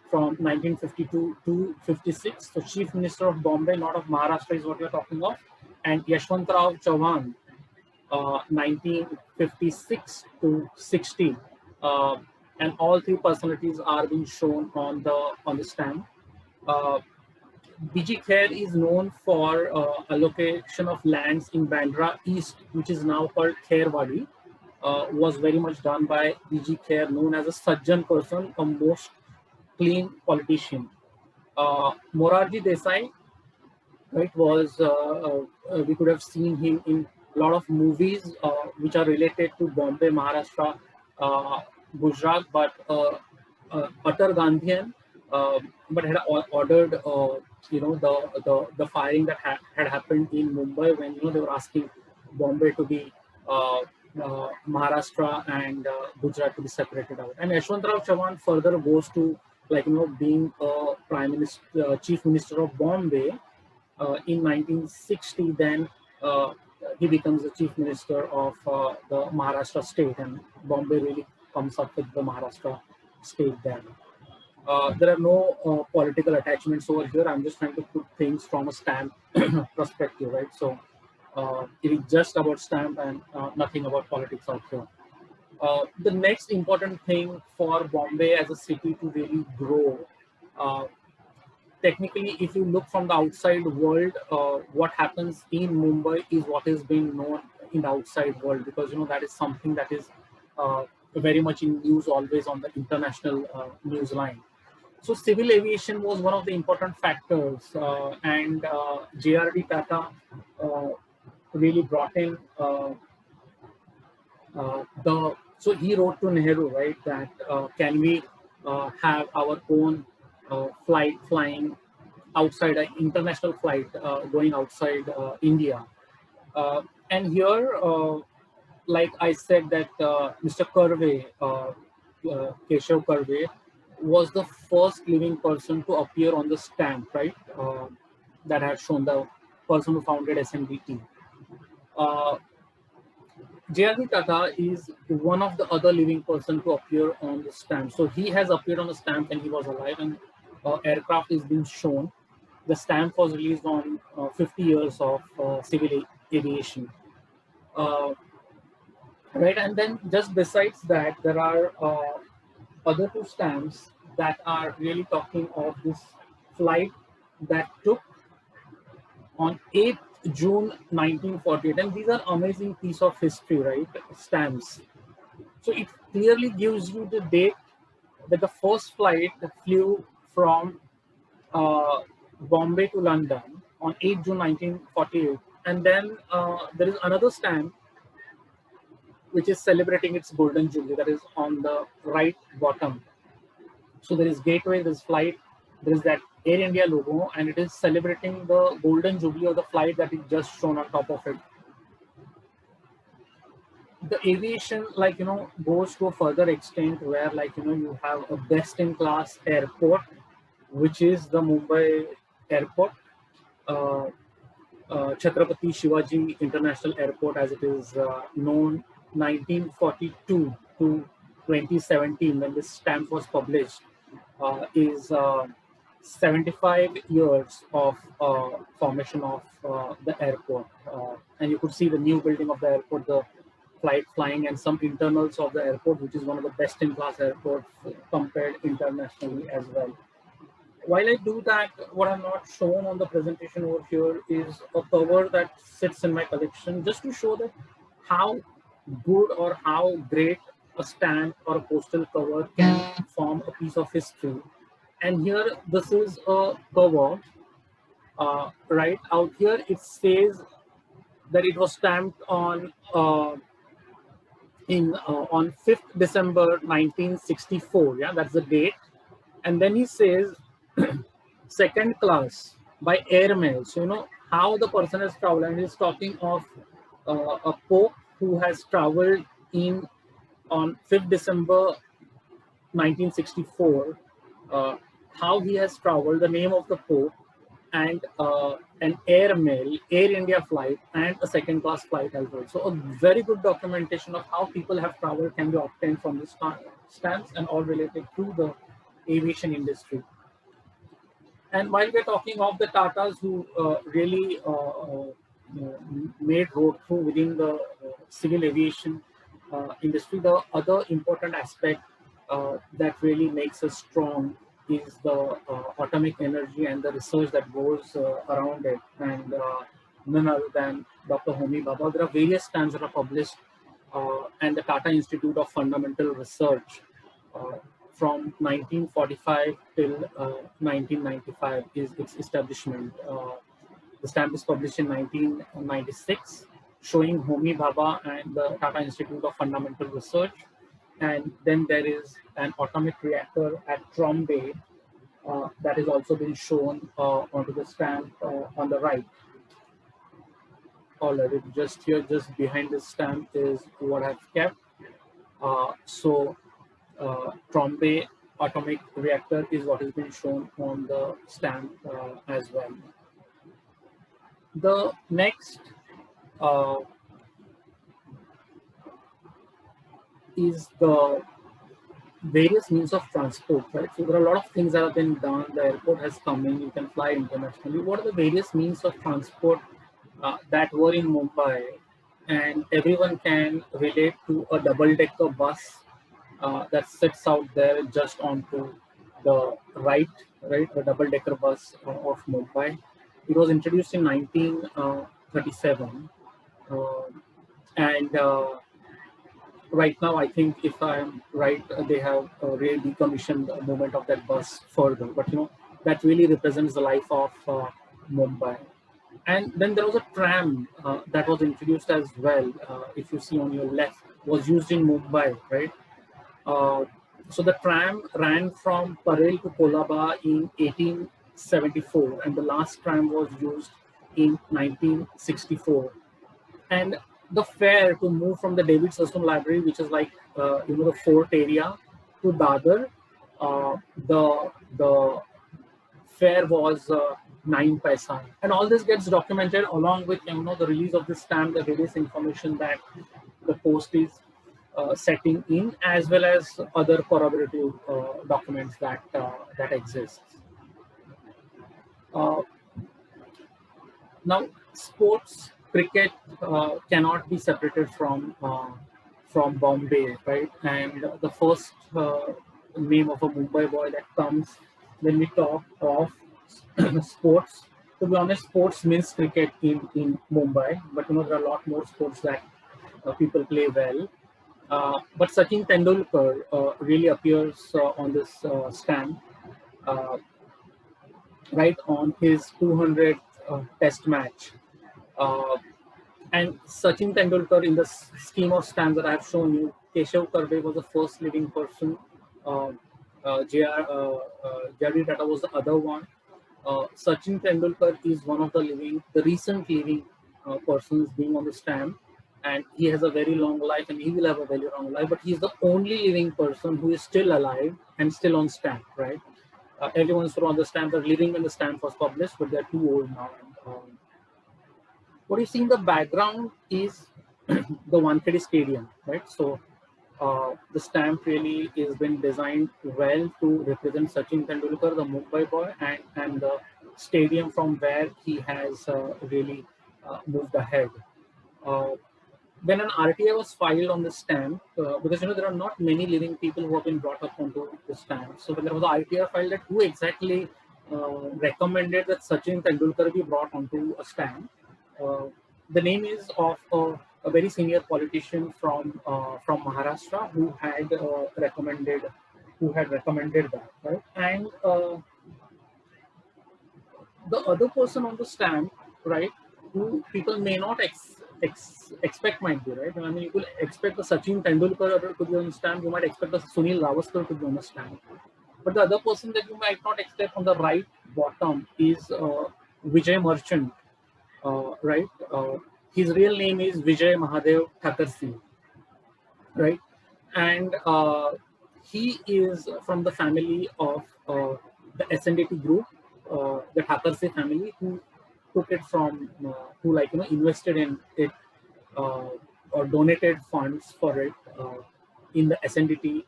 from 1952 to 56. So chief minister of Bombay, not of Maharashtra, is what we're talking of. And Yashwantrao Chauhan, 1956 to 60. Uh, and all three personalities are being shown on the stamp. Uh, BG Kher is known for allocation of lands in Bandra East, which is now called Kherwadi. Was very much done by BG Kher, known as a Sajjan person, a most clean politician. Morarji Desai, right, was we could have seen him in a lot of movies which are related to Bombay, Maharashtra, uh, Gujarat, but utter Gandhian, but had ordered the firing that had happened in Mumbai when they were asking Bombay to be Maharashtra and Gujarat to be separated out. And Yashwantrao Chauhan further goes to, like, being a prime minister, chief minister of Bombay in 1960. Then he becomes the chief minister of the Maharashtra state, and Bombay really comes up with the Maharashtra state then. There are no political attachments over here. I'm just trying to put things from a stamp perspective, right? So it is just about stamp and nothing about politics out here. The next important thing for Bombay as a city to really grow, uh, technically, if you look from the outside world, what happens in Mumbai is what is being known in the outside world, because that is something that is very much in news, always on the international news line. So civil aviation was one of the important factors, and JRD Tata uh, really brought in the. So he wrote to Nehru, right, that can we have our own flight flying outside an international flight going outside India. And here, like I said, that Mr. Karve, Keshav Karve, was the first living person to appear on the stamp, right? That had shown the person who founded SNDT. JRD Tata is one of the other living person to appear on the stamp. So he has appeared on the stamp when he was alive, and aircraft is being shown. The stamp was released on 50 years of civil aviation. Uh, right, and then just besides that, there are other two stamps that are really talking of this flight that took on 8th June 1948. And these are amazing piece of history, right? Stamps. So it clearly gives you the date that the first flight flew from Bombay to London on 8 June 1948. And then there is another stamp which is celebrating its golden jubilee. That is on the right bottom. So there is gateway, there is flight, there is that Air India logo, and it is celebrating the golden jubilee of the flight that is just shown on top of it. The aviation, like, goes to a further extent where, like, you have a best-in-class airport, which is the Mumbai airport, uh, Chhatrapati Shivaji International Airport, as it is known, 1942 to 2017, when this stamp was published, is 75 years of formation of the airport. And you could see the new building of the airport, the flight flying, and some internals of the airport, which is one of the best in class airports compared internationally as well. While I do that, what I'm not shown on the presentation over here is a cover that sits in my collection, just to show that how good or how great a stamp or a postal cover can form a piece of history. And here, this is a cover. Right out here, it says that it was stamped on on 5th December 1964. Yeah, that's the date. And then he says second class by airmail. So how the person has traveled, and he's talking of a pope who has traveled in on 5th December 1964. How he has traveled, the name of the pope, and an airmail, Air India flight, and a second class flight as well. So a very good documentation of how people have traveled can be obtained from this stamps, and all related to the aviation industry. And while we're talking of the Tatas who really made road through within the civil aviation industry, the other important aspect that really makes us strong is the atomic energy and the research that goes around it. And none other than Dr. Homi Bhabha. There are various stamps that are published, and the Tata Institute of Fundamental Research from 1945 till 1995 is its establishment. The stamp is published in 1996, showing Homi Bhabha and the Tata Institute of Fundamental Research. And then there is an atomic reactor at Bombay that has also been shown onto the stamp on the right. All right, just here, just behind this stamp is what I've kept. Bombay atomic reactor is what has been shown on the stamp as well. The next is the various means of transport, right? So there are a lot of things that have been done. The airport has come in, you can fly internationally. What are the various means of transport that were in Mumbai? And everyone can relate to a double-decker bus that sits out there just onto the right, the double-decker bus of Mumbai. It was introduced in 1937, and right now, I think, if I'm right, they have really decommissioned the movement of that bus further. But that really represents the life of Mumbai. And then there was a tram that was introduced as well. If you see on your left, was used in Mumbai, right? So the tram ran from Parel to Kolaba in 1874, and the last tram was used in 1964. And the fare to move from the David Sassoon Library, which is like the fort area, to Dadar, the fare was 9 paisa. And all this gets documented along with the release of the stamp, the various information that the post is setting in, as well as other corroborative documents that that exist. Now, sports, cricket cannot be separated from Bombay, right? And the first name of a Mumbai boy that comes when we talk of sports. To be honest, sports means cricket in Mumbai, but there are a lot more sports that people play well. But Sachin Tendulkar really appears on this stamp, right on his 200th test match. And Sachin Tendulkar, in the scheme of stamps that I have shown you, Keshav Karve was the first living person. Uh, J.R.D. Tata was the other one. Sachin Tendulkar is one of the recent living persons being on the stamp, and he has a very long life, and he will have a very long life. But he's the only living person who is still alive and still on stamp, right? Everyone's on the stamp are living when the stamp was published, but they're too old now. What you see in the background is the Wankhede Stadium, right? So the stamp really is been designed well to represent Sachin Tendulkar, the Mumbai boy, and the stadium from where he has really moved ahead. Uh, when an RTA was filed on the stamp, because there are not many living people who have been brought up onto the stamp. So when there was an RTA filed, that who exactly recommended that Sachin Tendulkar be brought onto a stamp? Uh, the name is of a very senior politician from Maharashtra who had recommended that, right? And the other person on the stamp, right, who people may not expect might be, right? I mean, you could expect a Sachin Tendulkar to be on the stamp, you might expect a Sunil Gavaskar to be on the stamp. But the other person that you might not expect on the right bottom is Vijay Merchant, right? His real name is Vijay Mahadev Thakursi, right? And he is from the family of the SNDT group, the Thakursi family, who took it from, who invested in it uh, or donated funds for it in the SNDT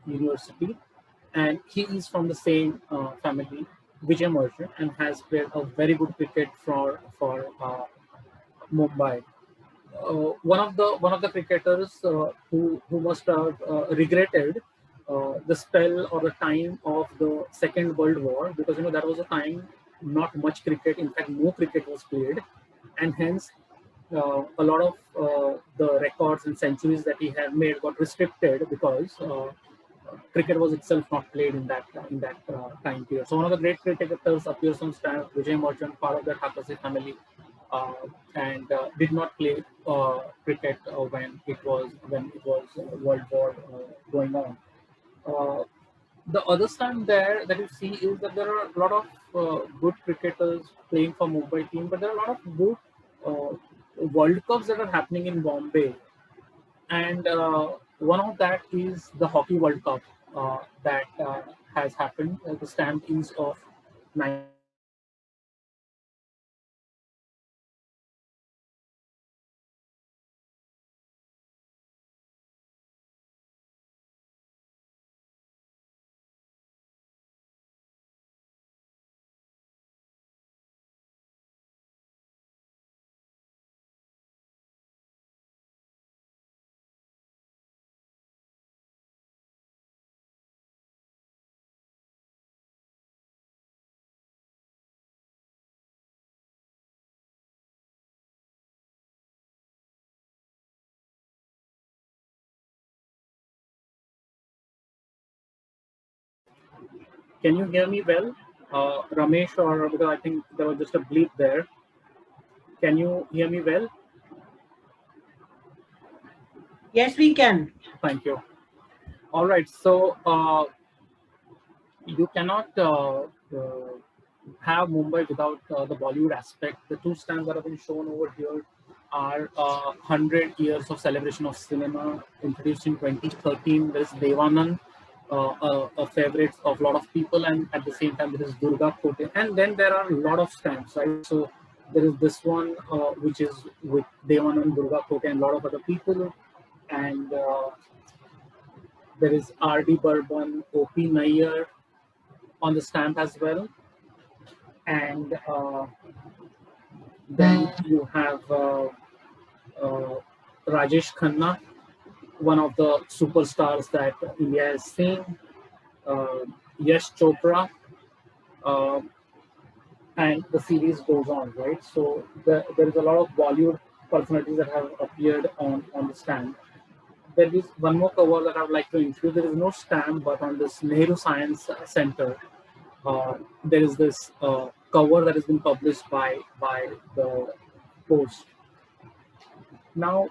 University. And he is from the same family, Vijay Merchant, and has played a very good cricket for Mumbai. One of the cricketers who must have regretted the spell or the time of the Second World War, because that was a time not much cricket, in fact no cricket was played, and hence a lot of the records and centuries that he had made got restricted because cricket was itself not played in that time period. So one of the great cricketers appears on stamp, Vijay Merchant, part of the Thakursi family, uh, and did not play cricket when it was World War going on. Uh, the other stand there that you see is that there are a lot of good cricketers playing for Mumbai team, but there are a lot of good World Cups that are happening in Bombay, and one of that is the Hockey World Cup that has happened. The stamp is of 1986, and can you hear me well, Ramesh, or because I think there was just a bleep there. Can you hear me well? Yes, we can. Thank you. All right. So you cannot have Mumbai without the Bollywood aspect. The two stands that have been shown over here are 100 years of celebration of cinema, introduced in 2013. There is Devanand, a favorite of a lot of people, and at the same time there is Durga Kote. And then there are a lot of stamps, right? So there is this one which is with Devanand, Durga Kote, and a lot of other people. And there is R.D. Burban, O.P. Nair on the stamp as well. And then you have Rajesh Khanna, one of the superstars that India has seen, uh, Yash Chopra, uh, and the series goes on, right? So there is a lot of Bollywood personalities that have appeared on the stand. There is one more cover that I would like to include. There is no stamp, but on this Nehru Science Center, there is this cover that has been published by the Post. Now,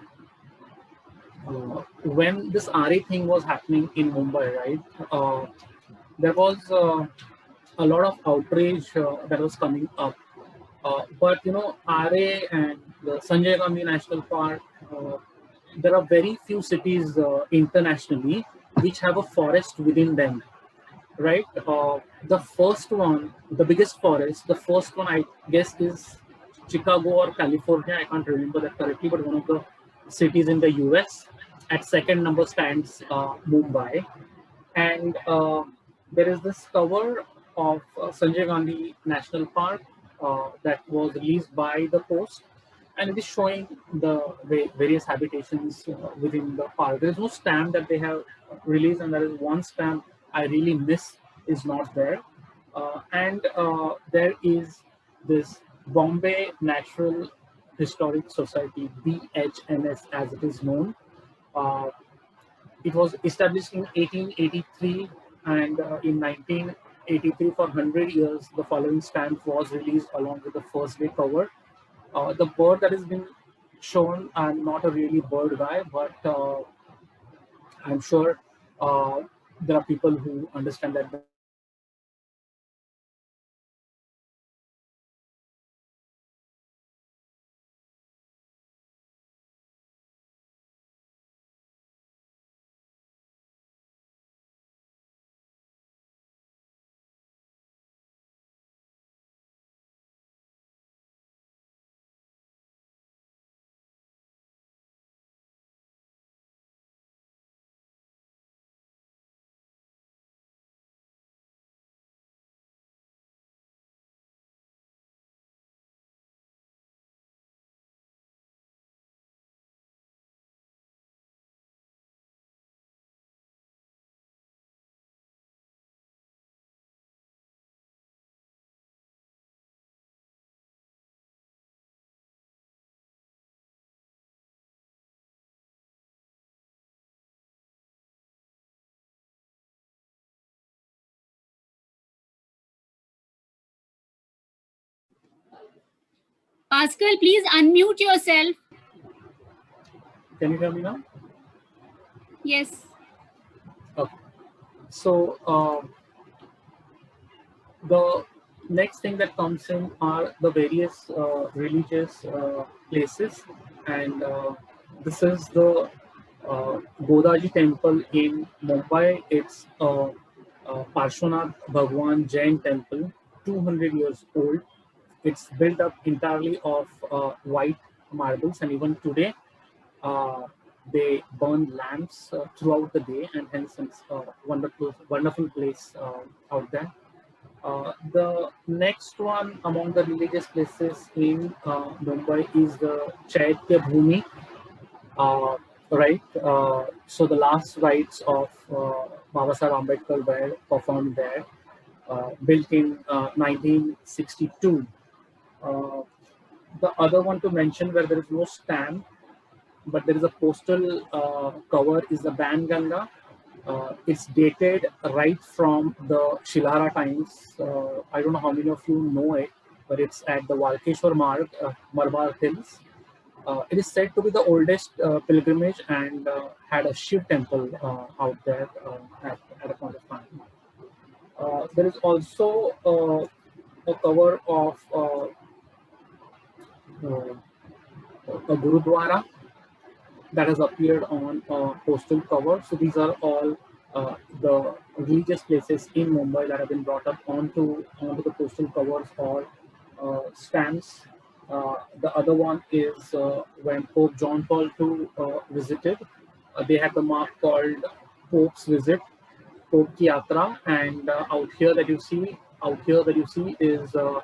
when this RA thing was happening in Mumbai, right, there was a lot of outrage that was coming up. But RA and the Sanjay Gandhi National Park, there are very few cities internationally which have a forest within them, right? The first one, the biggest forest, the first one I guess is Chicago or California. I can't remember that correctly, but one of the cities in the US. At second number stands Mumbai, and there is this cover of Sanjay Gandhi National Park that was released by the Post, and it is showing the various habitations within the park. There is no stamp that they have released, and there is one stamp I really miss is not there. And there is this Bombay Natural Historic Society, BHNS as it is known. Uh, it was established in 1883, and in 1983, for 100 years, the following stamp was released along with the first day cover. The bird that has been shown, I'm not a really bird guy, but I'm sure there are people who understand that better than me. Pascal, please unmute yourself. Can you hear me now? Yes. Okay. So the next thing that comes in are the various religious places, and this is the Godaji temple in Mumbai. It's Parshvanath Bhagwan Jain temple, 200 years old. It's built up entirely of white marbles, and even today uh, they burn lamps throughout the day, and hence it's a wonderful place out there. The next one among the religious places in Mumbai is the Chaitya Bhumi, right? So the last rites of Baba Saheb Ambedkar were performed there, built in 1962. Uh, the other one to mention where there is no stamp, but there is a postal cover is the Ban Ganga. It's dated right from the Shilara times. I don't know how many of you know it, but it's at the Walkeshwar Marg, Marbar Hills. It is said to be the oldest pilgrimage, and had a Shiv temple out there at a point of time. There is also a cover of uh, a Gurudwara that has appeared on postal cover. So these are all the religious places in Mumbai that have been brought up onto the postal covers or stamps. The other one is when Pope John Paul II visited. They had the mark called Pope's Visit, Pope Ki Yatra, and out here that you see is the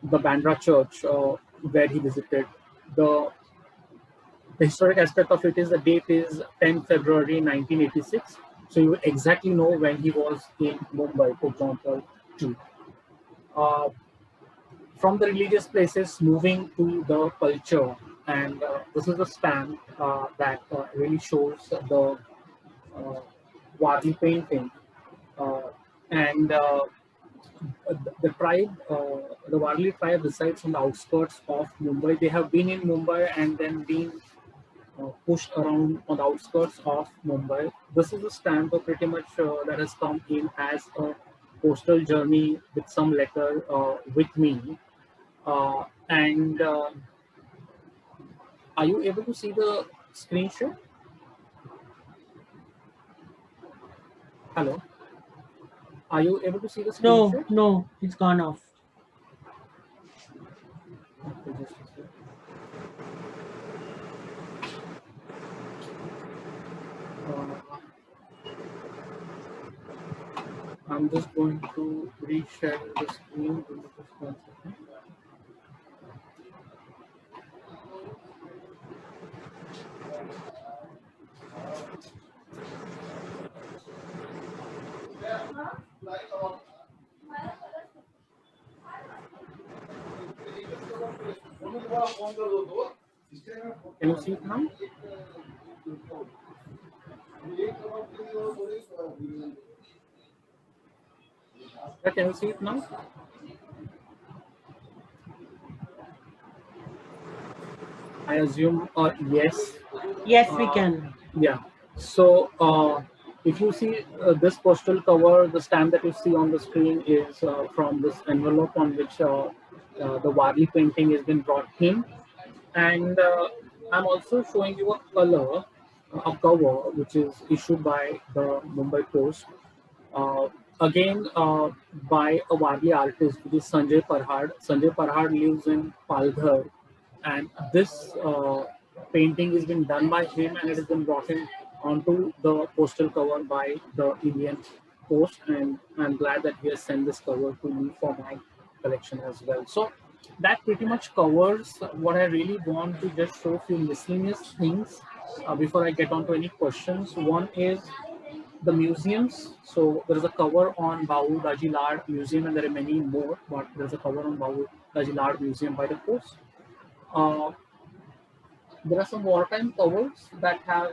Bandra Church where he visited. The the historic aspect of it is the date is 10 February 1986. So you exactly know when he was in Mumbai, for example, too. Uh, from the religious places, moving to the culture, and this is a stamp that really shows the Warli painting. Uh, and the tribe, the Warli tribe resides on the outskirts of Mumbai. They have been in Mumbai and then been pushed around on the outskirts of Mumbai. This is a stamp pretty much that has come in as a postal journey with some letter with me. And are you able to see the screenshot? Hello? Are you able to see the No, screenshot? no, it's gone off. Okay, just a sec. I'm just going to reshare the screen. Give me just 1 second. Can you see it now? Yeah, can you see it now? I assume yes. Yes, we can. Yeah. So if you see this postal cover, the stamp that you see on the screen is from this envelope on which the Warli painting has been brought in. And I'm also showing you a color, a cover, which is issued by the Mumbai Post. Uh, again, by a Warli artist, which is Sanjay Parhad. Sanjay Parhad lives in Palghar, and this painting has been done by him, and it has been brought in onto the postal cover by the Indian Post. And I'm glad that he has sent this cover to me for my collection as well. So that pretty much covers what I really want to just show a few miscellaneous things before I get on to any questions. One is the museums. So there is a cover on Babu Daji Lad Museum, and there are many more, but there's a cover on Babu Daji Lad Museum by the Post. Uh, there are some wartime covers that have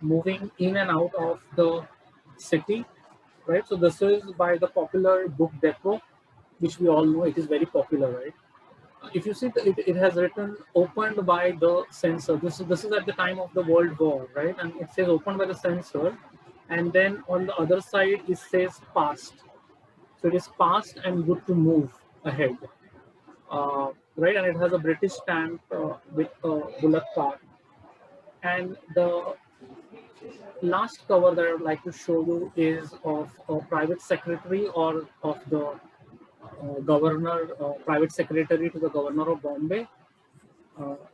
moving in and out of the city, right? So this is by the popular book depot, which we all know it is very popular, right? If you see, it has written opened by the censor. This is at the time of the World War, right? And it says opened by the censor, and then on the other side it says past. So it is past and good to move ahead, right? And it has a British stamp with a bullock cart. And the last cover that I would like to show you is of a private secretary or of the governor, private secretary to the governor of Bombay.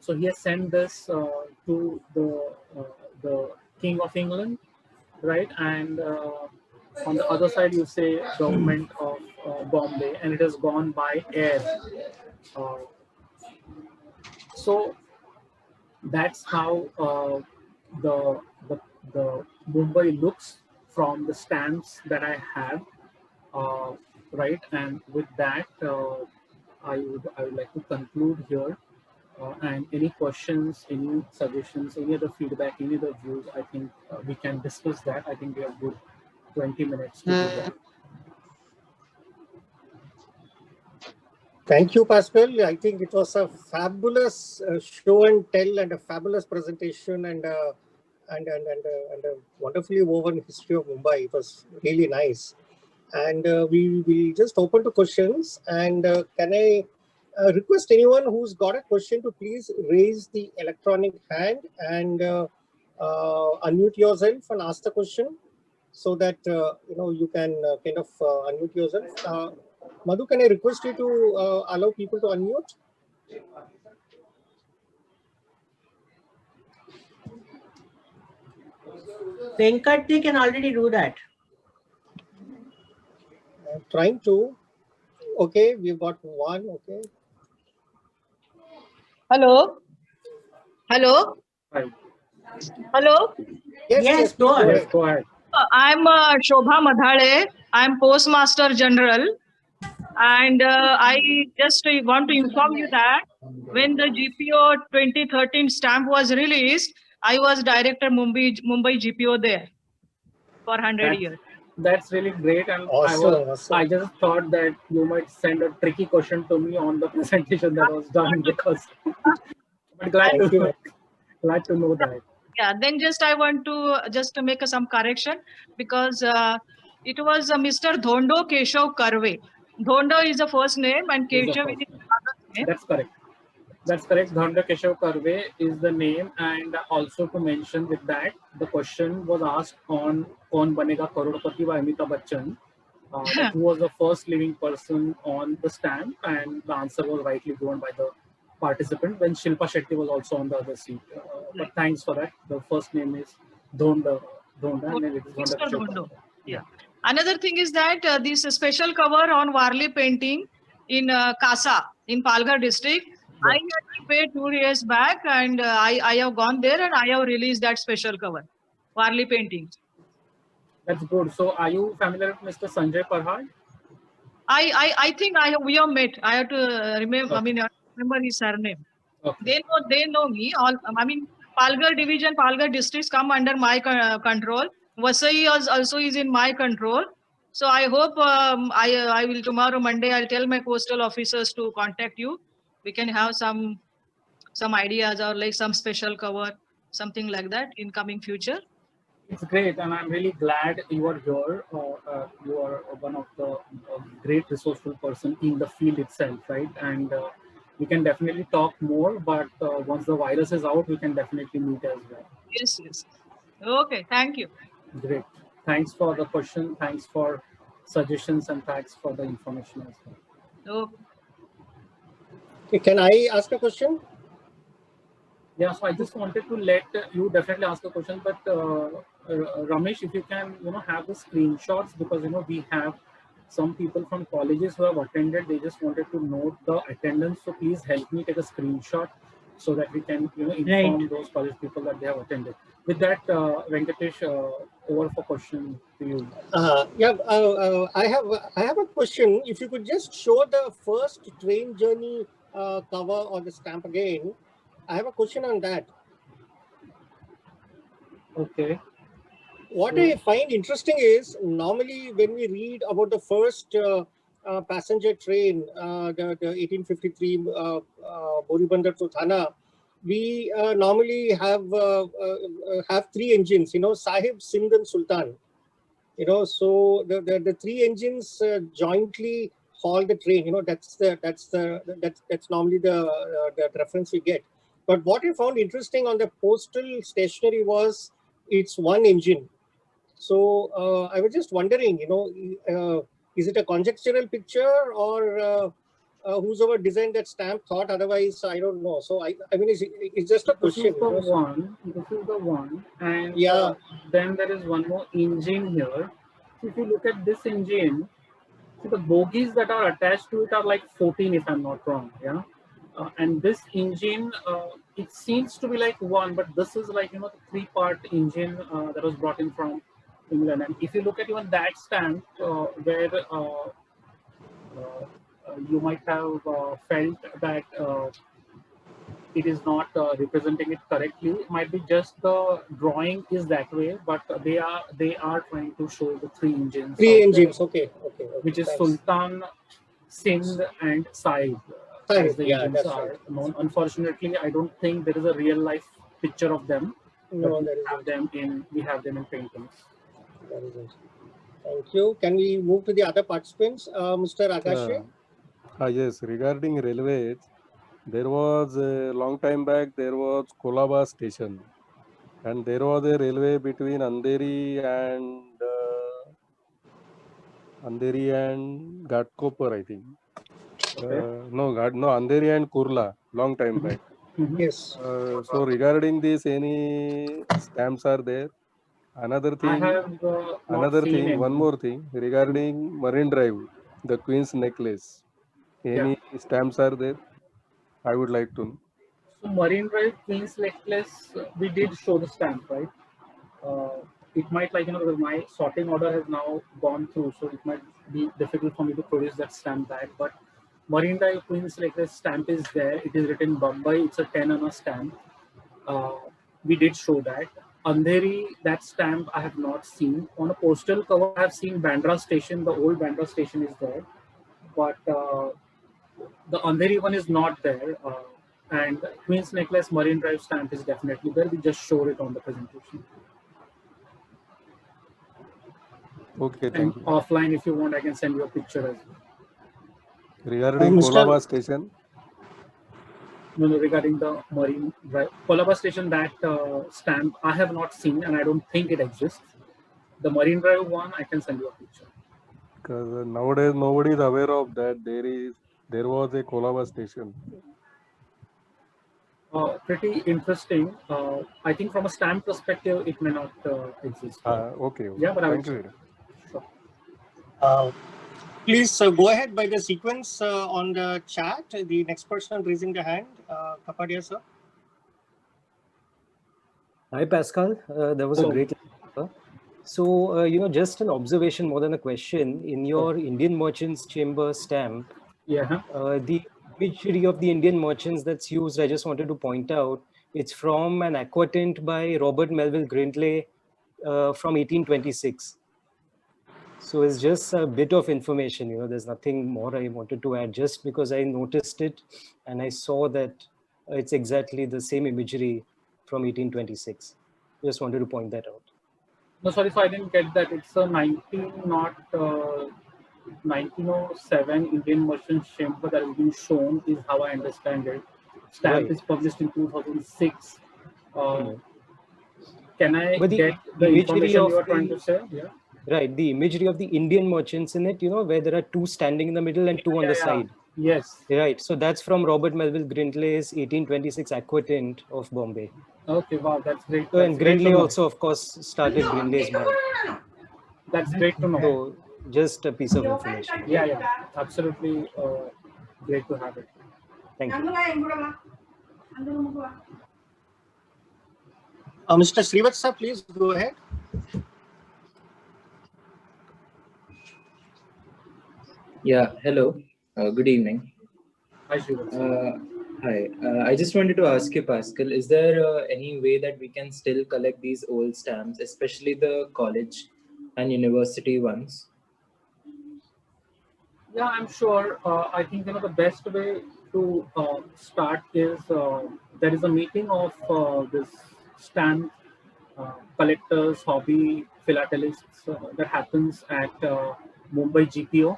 So he has sent this to the King of England, right? And on the other side, you say government of Bombay, and it has gone by air. Uh, so that's how the, the the Mumbai looks from the stamps that I have, uh, right? And with that, I would like to conclude here. And any questions, any suggestions, any other feedback, any other views, I think we can discuss that. I think we have good 20 minutes to do that. Thank you, Pascal. I think it was a fabulous show and tell and a fabulous presentation and a wonderfully woven history of Mumbai. It was really nice. And we will just open to questions. And can I request anyone who's got a question to please raise the electronic hand and unmute yourself and ask the question so that you can kind of unmute yourself. Madhu, can I request you to allow people to unmute? Venkat, they can already do that. I'm trying to. Okay, we've got one. Okay. Hello. Hello. Right. Hello. Yes, go on. Yes, go ahead. I'm Shobha Madhale. I'm Postmaster General. And I just want to inform you that when the GPO 2013 stamp was released, I was director Mumbai GPO there for 100 years. That's really great. And Awesome. I just thought that you might send a tricky question to me on the presentation that was done because but glad Glad to know that. Yeah, then just I want to just to make some correction, because it was Mr. Dhondo Keshav Karve. Dhondo is the first name and Is the Keshav first is name. the other name. That's correct. That's correct. Dhanda Keshav Karve is the name, and also to mention with that, the question was asked on Kaun Banega Karodpati by Amitabh Bachchan. That who was the first living person on the stamp, and the answer was rightly given by the participant when Shilpa Shetty was also on the other seat. But thanks for that. The first name is Dhonda, and then it is Dhonda Mr. Keshav Dhondo. Karve. Yeah. Another thing is that this special cover on Warli painting in Kasa in Palghar district. Yeah. I had to pay 2 years back, and I have gone there and I have released that special cover, Warli painting. That's good. So, are you familiar with Mr. Sanjay Parhad? I think we have met. I have to remember. I Okay. mean, I remember his surname. Okay. They know me. All I mean, Palghar division, Palghar districts come under my control. Vasai also is in my control. So I hope I will tomorrow Monday. I'll tell my coastal officers to contact you. We can have some ideas or like some special cover, something like that in coming future. It's great, and I'm really glad you are here. You are one of the great resourceful person in the field itself, right? And we can definitely talk more, but once the virus is out, we can definitely meet as well. Yes, yes. Okay, thank you. Great. Thanks for the question. Thanks for suggestions, and thanks for the information as well. Okay. Okay, can I ask a question? Yeah, so I just wanted to let you definitely ask a question, but Ramesh, if you can, have the screenshots, because we have some people from colleges who have attended. They just wanted to note the attendance. So please help me take a screenshot so that we can, inform those college people that they have attended. With that, Venkatesh, over for question to you. Yeah, I have a question. If you could just show the first train journey cover or the stamp again. I have a question on that. Okay. What I find interesting is normally when we read about the first passenger train, the 1853 Boribandar to Thana, we normally have 3 engines. Sahib, Sindh, and Sultan. So the 3 engines jointly haul the train. That's normally the reference we get. But what I found interesting on the postal stationery was it's 1 engine. So I was just wondering, is it a conjectural picture, or whosoever designed that stamp thought otherwise? I don't know. So I mean, it's just a question. This is the one, and yeah. Then there is one more engine here. So if you look at this engine, see the bogies that are attached to it are like 14, if I'm not wrong. Yeah. And this engine, it seems to be like 1, but this is like, the 3-part engine that was brought in from England. And if you look at even that stamp, where you might have felt that it is not representing it correctly, it might be just the drawing is that way, but they are trying to show the 3 engines. 3 engines, okay. Which is thanks. Sultan, Sindh, and Sahib. As the engines are known. Unfortunately, I don't think there is a real life picture of them. No, we have them in paintings. That isn't. Thank you. Can we move to the other participants? Mr. Akash? Yes, regarding railways, there was a long time back, there was Colaba station, and there was a railway between Andheri and Ghatkopar, I think. Okay. No, Andheri and Kurla, long time back. Yes. So regarding this, any stamps are there? Another thing, one more thing regarding Marine Drive, the Queen's necklace. Any stamps are there? I would like to know. So Marine Drive, Queen's necklace, we did show the stamp, right? It might because my sorting order has now gone through, so it might be difficult for me to produce that stamp back. But Marine Drive, Queen's necklace stamp is there. It is written Bombay. It's a 10 on a stamp. We did show that. Andheri, that stamp I have not seen. On a postal cover, I have seen Bandra station. The old Bandra station is there. But the Andheri one is not there. And Queen's Necklace Marine Drive stamp is definitely there. We just showed it on the presentation. Okay, And thank you. offline, if you want, I can send you a picture as well. Regarding Mr. Colaba station, No, regarding the Marine Drive. Colaba Station, that stamp I have not seen and I don't think it exists. The Marine Drive one, I can send you a picture. because nowadays nobody is aware of that there was a Colaba station. Pretty interesting. I think from a stamp perspective, it may not exist. Okay. Yeah, but I will Thank you. check. Sure. Please go ahead by the sequence on the chat. The next person raising the hand, Kapadia sir. Hi, Pascal. That was a great lecture. So, just an observation more than a question. In your Indian Merchants Chamber stamp, the imagery of the Indian merchants that's used, I just wanted to point out, it's from an aquatent by Robert Melville Grindlay from 1826. So it's just a bit of information, there's nothing more I wanted to add, just because I noticed it and I saw that it's exactly the same imagery from 1826. Just wanted to point that out. No, sorry, so I didn't get that. It's a 1907 Indian Merchant Chamber that has been shown, is how I understand it. Stamp is published in 2006. Can I get the information you are trying to say? Yeah. Right, the imagery of the Indian merchants in it, where there are two standing in the middle and two on the side. Yes. Right, so that's from Robert Melville Grindlay's 1826 Aquatent of Bombay. Okay, wow, that's great. So, and Grindlay also, of course, started Grindlay's Bank. That's great to know. So, just a piece of information. Yeah, absolutely great to have it. Thank you. Mr. Srivatsa, please go ahead. Yeah, hello. Good evening. Hi, Srivatsa. Hi. I just wanted to ask you, Pascal, is there any way that we can still collect these old stamps, especially the college and university ones? Yeah, I'm sure. I think the best way to start is there is a meeting of this stamp collectors, hobby philatelists that happens at Mumbai GPO.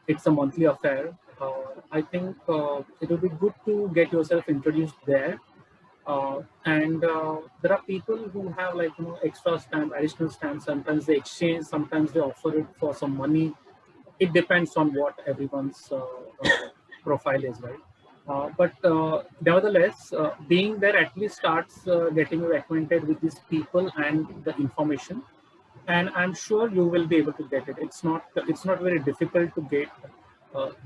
It's a monthly affair. I think it will be good to get yourself introduced there. And there are people who have extra stamp, additional stamps. Sometimes they exchange, sometimes they offer it for some money. It depends on what everyone's profile is, right? But nevertheless, being there at least starts getting you acquainted with these people and the information, and I'm sure you will be able to get it. It's not very difficult to get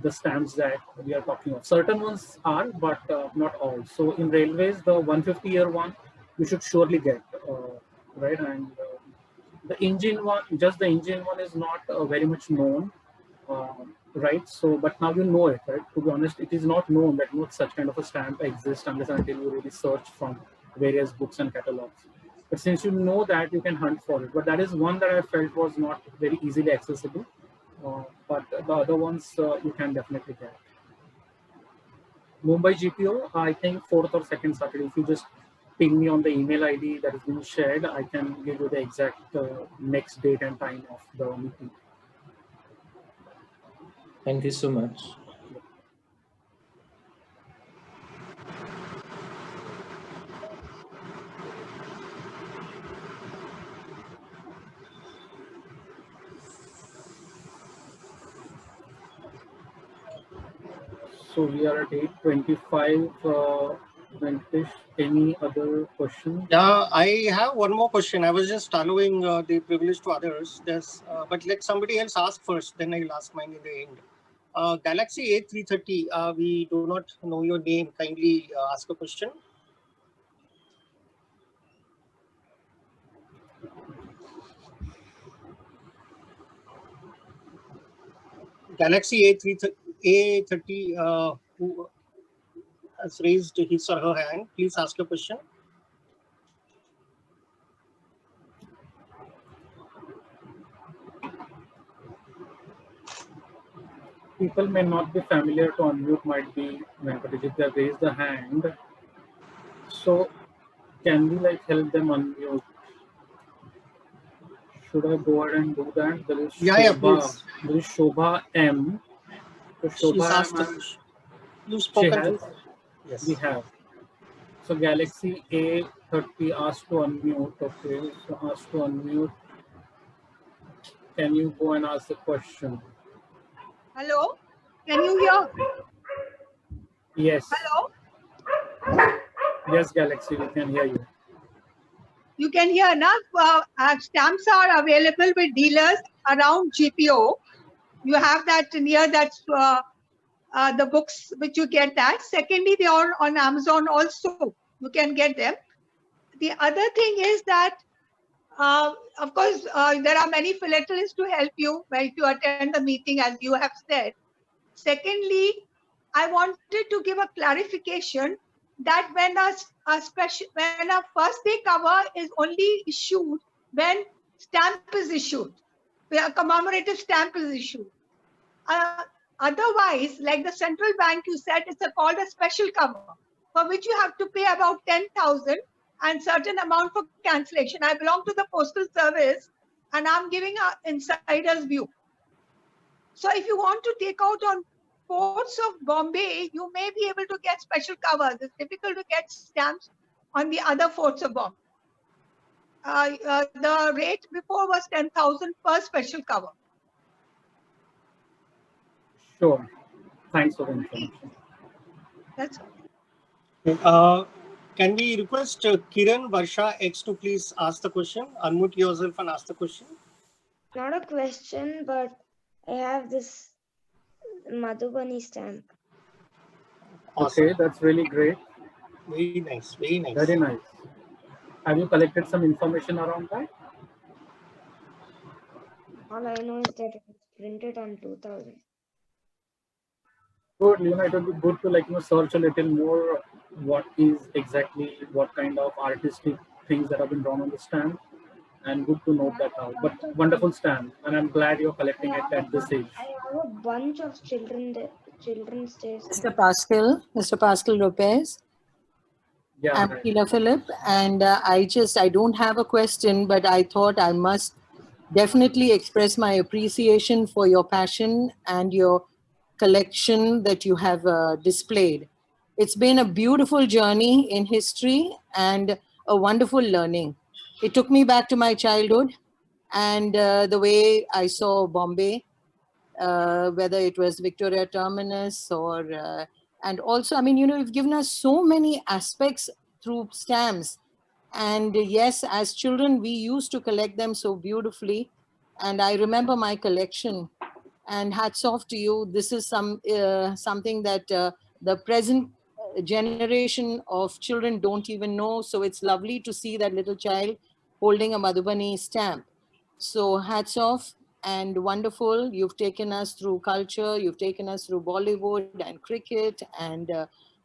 the stamps that we are talking of. Certain ones are, but not all. So in railways, the 150-year one you should surely get, right? And the engine one, just the engine one, is not very much known. Right, so but now you know it, right? To be honest, it is not known that such kind of a stamp exists unless until you really search from various books and catalogs. But since you know that, you can hunt for it. But that is one that I felt was not very easily accessible. But the other ones you can definitely get. Mumbai GPO, I think 4th or 2nd Saturday. If you just ping me on the email ID that has been shared, I can give you the exact next date and time of the meeting. Thank you so much. So we are at 8:25. Venkatesh, any other questions? Yeah, I have one more question. I was just allowing the privilege to others. But let somebody else ask first, then I'll ask mine in the end. Galaxy A330, we do not know your name. Kindly ask a question. Galaxy A30, who has raised his or her hand, please ask your question. People may not be familiar to unmute, might be Venkatesh, if they have raised the hand. So can we like help them unmute? Should I go ahead and do that? There is Yeah, Shobha. please. There is Shobha M. So She's Shobha asked. M. You've She spoken has. to her. Yes. We have. So Galaxy A30 asked to unmute. Okay, so asked to unmute. Can you go and ask the question? Hello, can you hear? Yes. Hello, Yes, Galaxy, we can hear you. you can hear now. Stamps are available with dealers around GPO. You have that near that the books which you get that. Secondly, they are on Amazon also. You can get them. The other thing is that, of course, there are many philatelists to help you if you attend the meeting, as you have said. Secondly, I wanted to give a clarification that when a first day cover is only issued when stamp is issued, where a commemorative stamp is issued. Otherwise, like the central bank, you said it's called a special cover, for which you have to pay about 10,000 and certain amount for cancellation. I belong to the postal service and I'm giving an insider's view. So if you want to take out on ports of Bombay, you may be able to get special covers. It's difficult to get stamps on the other forts of Bombay. The rate before was 10,000 per special cover. Sure. Thanks for the information. That's all. Can we request Kiran Varsha X to please ask the question? Unmute yourself and ask the question. Not a question, but I have this Madhubani stamp. Awesome. Okay, that's really great. Very nice. Very nice. Very nice. Have you collected some information around that? All I know is that it was printed on 2000. Good, it would be good to search a little more what kind of artistic things that have been drawn on the stamp, and good to note that out. But wonderful stamp, and I'm glad you're collecting it at this age. I have a bunch of children's days. Mr. Pascal Lopes. Yeah, I'm Sheila Philip, and I don't have a question, but I thought I must definitely express my appreciation for your passion and your collection that you have displayed. It's been a beautiful journey in history and a wonderful learning. It took me back to my childhood and the way I saw Bombay, whether it was Victoria Terminus or, and also, you've given us so many aspects through stamps. And yes, as children, we used to collect them so beautifully. And I remember my collection. And hats off to you. This is something that the present generation of children don't even know. So it's lovely to see that little child holding a Madhubani stamp. So hats off and wonderful. You've taken us through culture. You've taken us through Bollywood and cricket and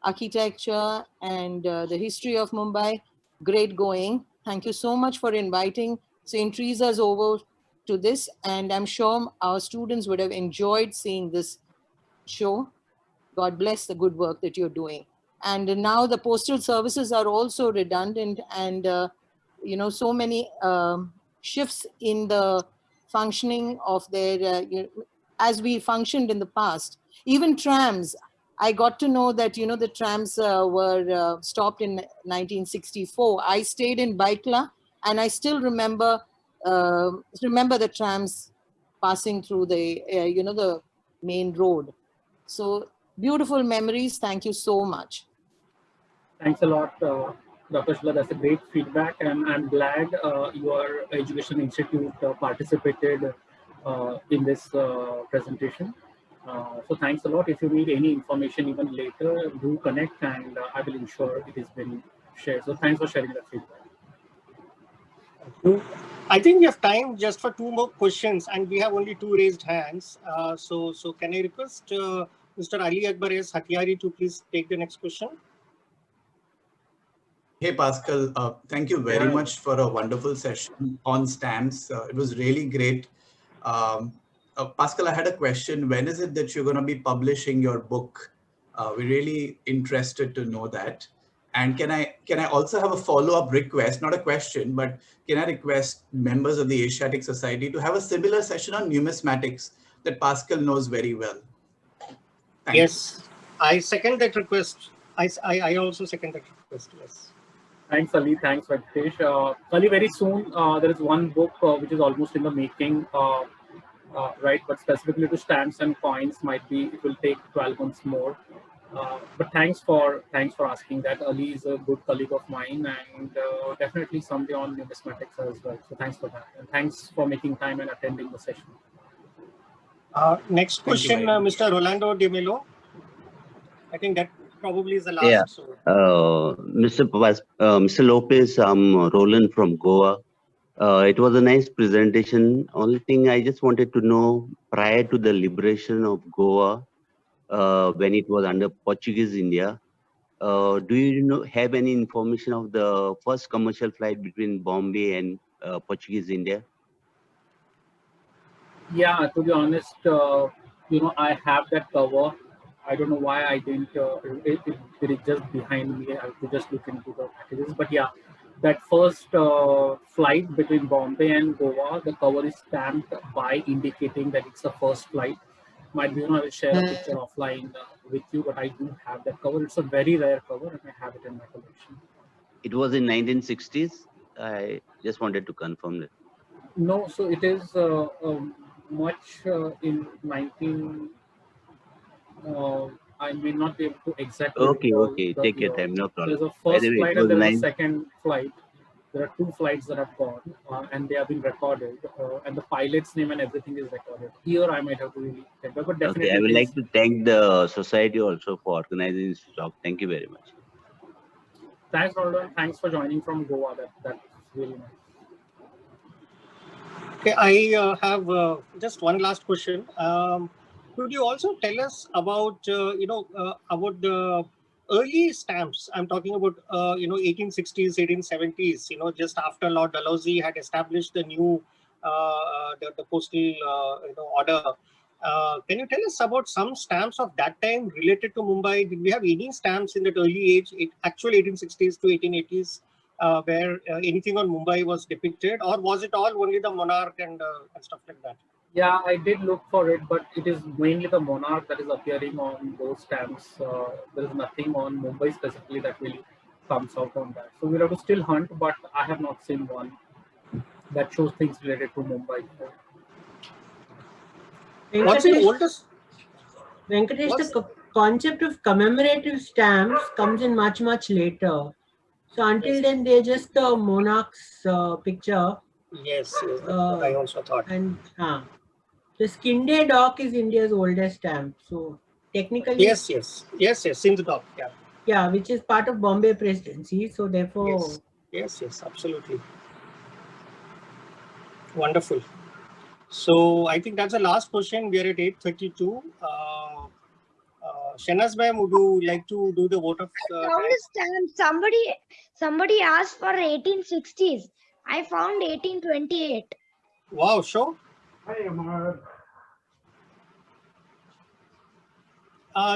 architecture and the history of Mumbai. Great going. Thank you so much for inviting St. Teresa's over to this, and I'm sure our students would have enjoyed seeing this show. God bless the good work that you're doing. And now the postal services are also redundant, and so many shifts in the functioning of their, as we functioned in the past. Even trams, I got to know that, the trams were stopped in 1964. I stayed in Baikla, and I still remember the trams passing through the, the main road. So beautiful memories. Thank you so much. Thanks a lot, Dr. Shila. That's a great feedback, and I'm glad your education institute participated in this presentation. So thanks a lot. If you need any information even later, do connect, and I will ensure it is been shared. So thanks for sharing that feedback. I think we have time just for 2 more questions, and we have only 2 raised hands. So can I request Mr. Ali Akbar S. Hatiari to please take the next question? Hey, Pascal, thank you very much for a wonderful session on stamps. It was really great. Pascal, I had a question. When is it that you're going to be publishing your book? We're really interested to know that. And can I also have a follow-up request, not a question, but can I request members of the Asiatic Society to have a similar session on numismatics that Pascal knows very well? Thank Yes, I second that request. I also second that request, yes. Thanks, Ali. Thanks, Venkatesh. Ali, very soon there is one book which is almost in the making, right? But specifically to stamps and coins, might be it will take 12 months more. But thanks for asking that. Ali is a good colleague of mine, and definitely somebody on numismatics as well. So thanks for that, and thanks for making time and attending the session. Next question, Mr. Rolando De Melo. I think that probably is the last. Yeah. So. Mr. Lopez, I'm Roland from Goa. It was a nice presentation. Only thing I just wanted to know, prior to the liberation of Goa, when it was under Portuguese India, do you have any information of the first commercial flight between Bombay and Portuguese India? Yeah, to be honest, I have that cover. I don't know why I didn't. It is just behind me. I have to just look into the packages. But yeah, that first flight between Bombay and Goa, the cover is stamped by indicating that it's the first flight. Might be, I will share a picture offline with you, but I do have that cover. It's a very rare cover, and I have it in my collection. It was in 1960s. I just wanted to confirm that. No, so it is much in 19. I may not be able to exactly. Okay, take your time, no problem. There's a first flight and there's a second flight. There are two flights that have gone, and they have been recorded, and the pilot's name and everything is recorded. Here, I might have to really check, but definitely. Okay, I would like to thank the society also for organizing this talk. Thank you very much. Thanks, Ronald. Thanks for joining from Goa. That's really nice. Okay, I have just one last question. Could you also tell us about about the early stamps? I'm talking about 1860s, 1870s. Just after Lord Dalhousie had established the new the postal order. Can you tell us about some stamps of that time related to Mumbai? Did we have any stamps in that early age, actual 1860s to 1880s? Where anything on Mumbai was depicted, or was it all only the monarch and stuff like that? Yeah, I did look for it, but it is mainly the monarch that is appearing on those stamps. There is nothing on Mumbai specifically that really comes out on that. So we'll have to still hunt, but I have not seen one that shows things related to Mumbai. What's the oldest? Venkatesh, the concept of commemorative stamps comes in much, much later. So until then, they're just the monarch's picture. Yes, I also thought. And the skin day dock is India's oldest stamp. So technically, yes, Sindh dock, yeah. Yeah, which is part of Bombay Presidency. So therefore, yes, absolutely. Wonderful. So I think that's the last question. We are at 8:32. Shanaz ma'am, would you like to do the vote of found a stamp. Somebody asked for 1860s. I found 1828. Wow, sure.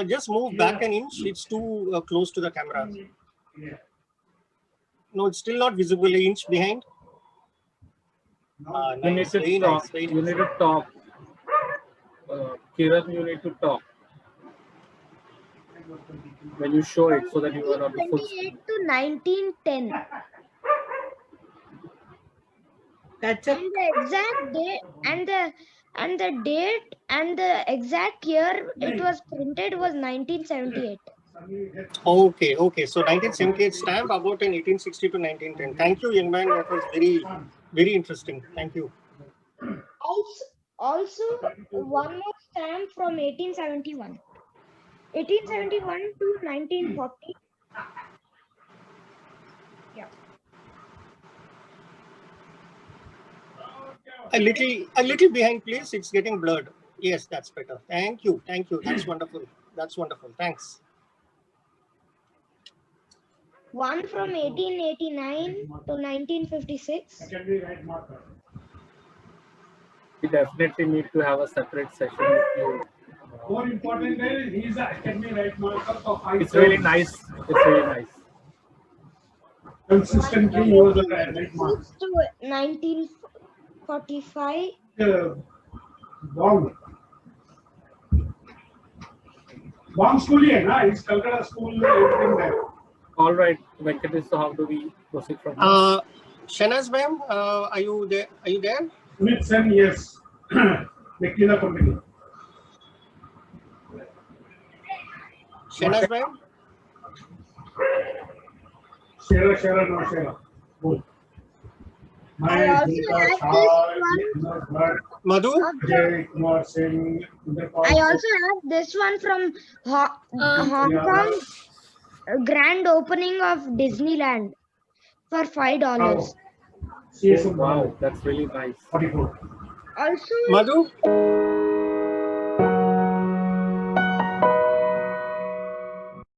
Just move back an inch. It's too close to the camera. No, it's still not visible. An inch behind. Nice. Very nice. Very nice. You need to talk. Kiran, you need to talk. When you show it, so that you are on the full screen. 1828 to 1910. That's and the exact date and the date and the exact year it was printed was 1978. Okay. So 1978 stamp about in 1860 to 1910. Thank you, young man. That was very, very interesting. Thank you. Also one more stamp from 1871. 1871 to 1940. Yeah. A little behind, please. It's getting blurred. Yes, that's better. Thank you. That's wonderful. Thanks. One from 1889 to 1956. We definitely need to have a separate session with you. More important is he's an academy right marker for 5. It's really nice. It's really nice. Consistently, he was a right mark. To 1945. Bomb. Bomb school here, na? It's Calcutta school, everything there. All right, Venkatesh, so how do we proceed from here? Shanaz ma'am, are you there? Are you there? Smithson, yes. Tequila company. Shanaz ma'am? Share, no share. Both. I also have this one. Madhu? I also have this one from Hong Kong. Grand opening of Disneyland for $5. Oh, wow, that's really nice. Also, Madhu?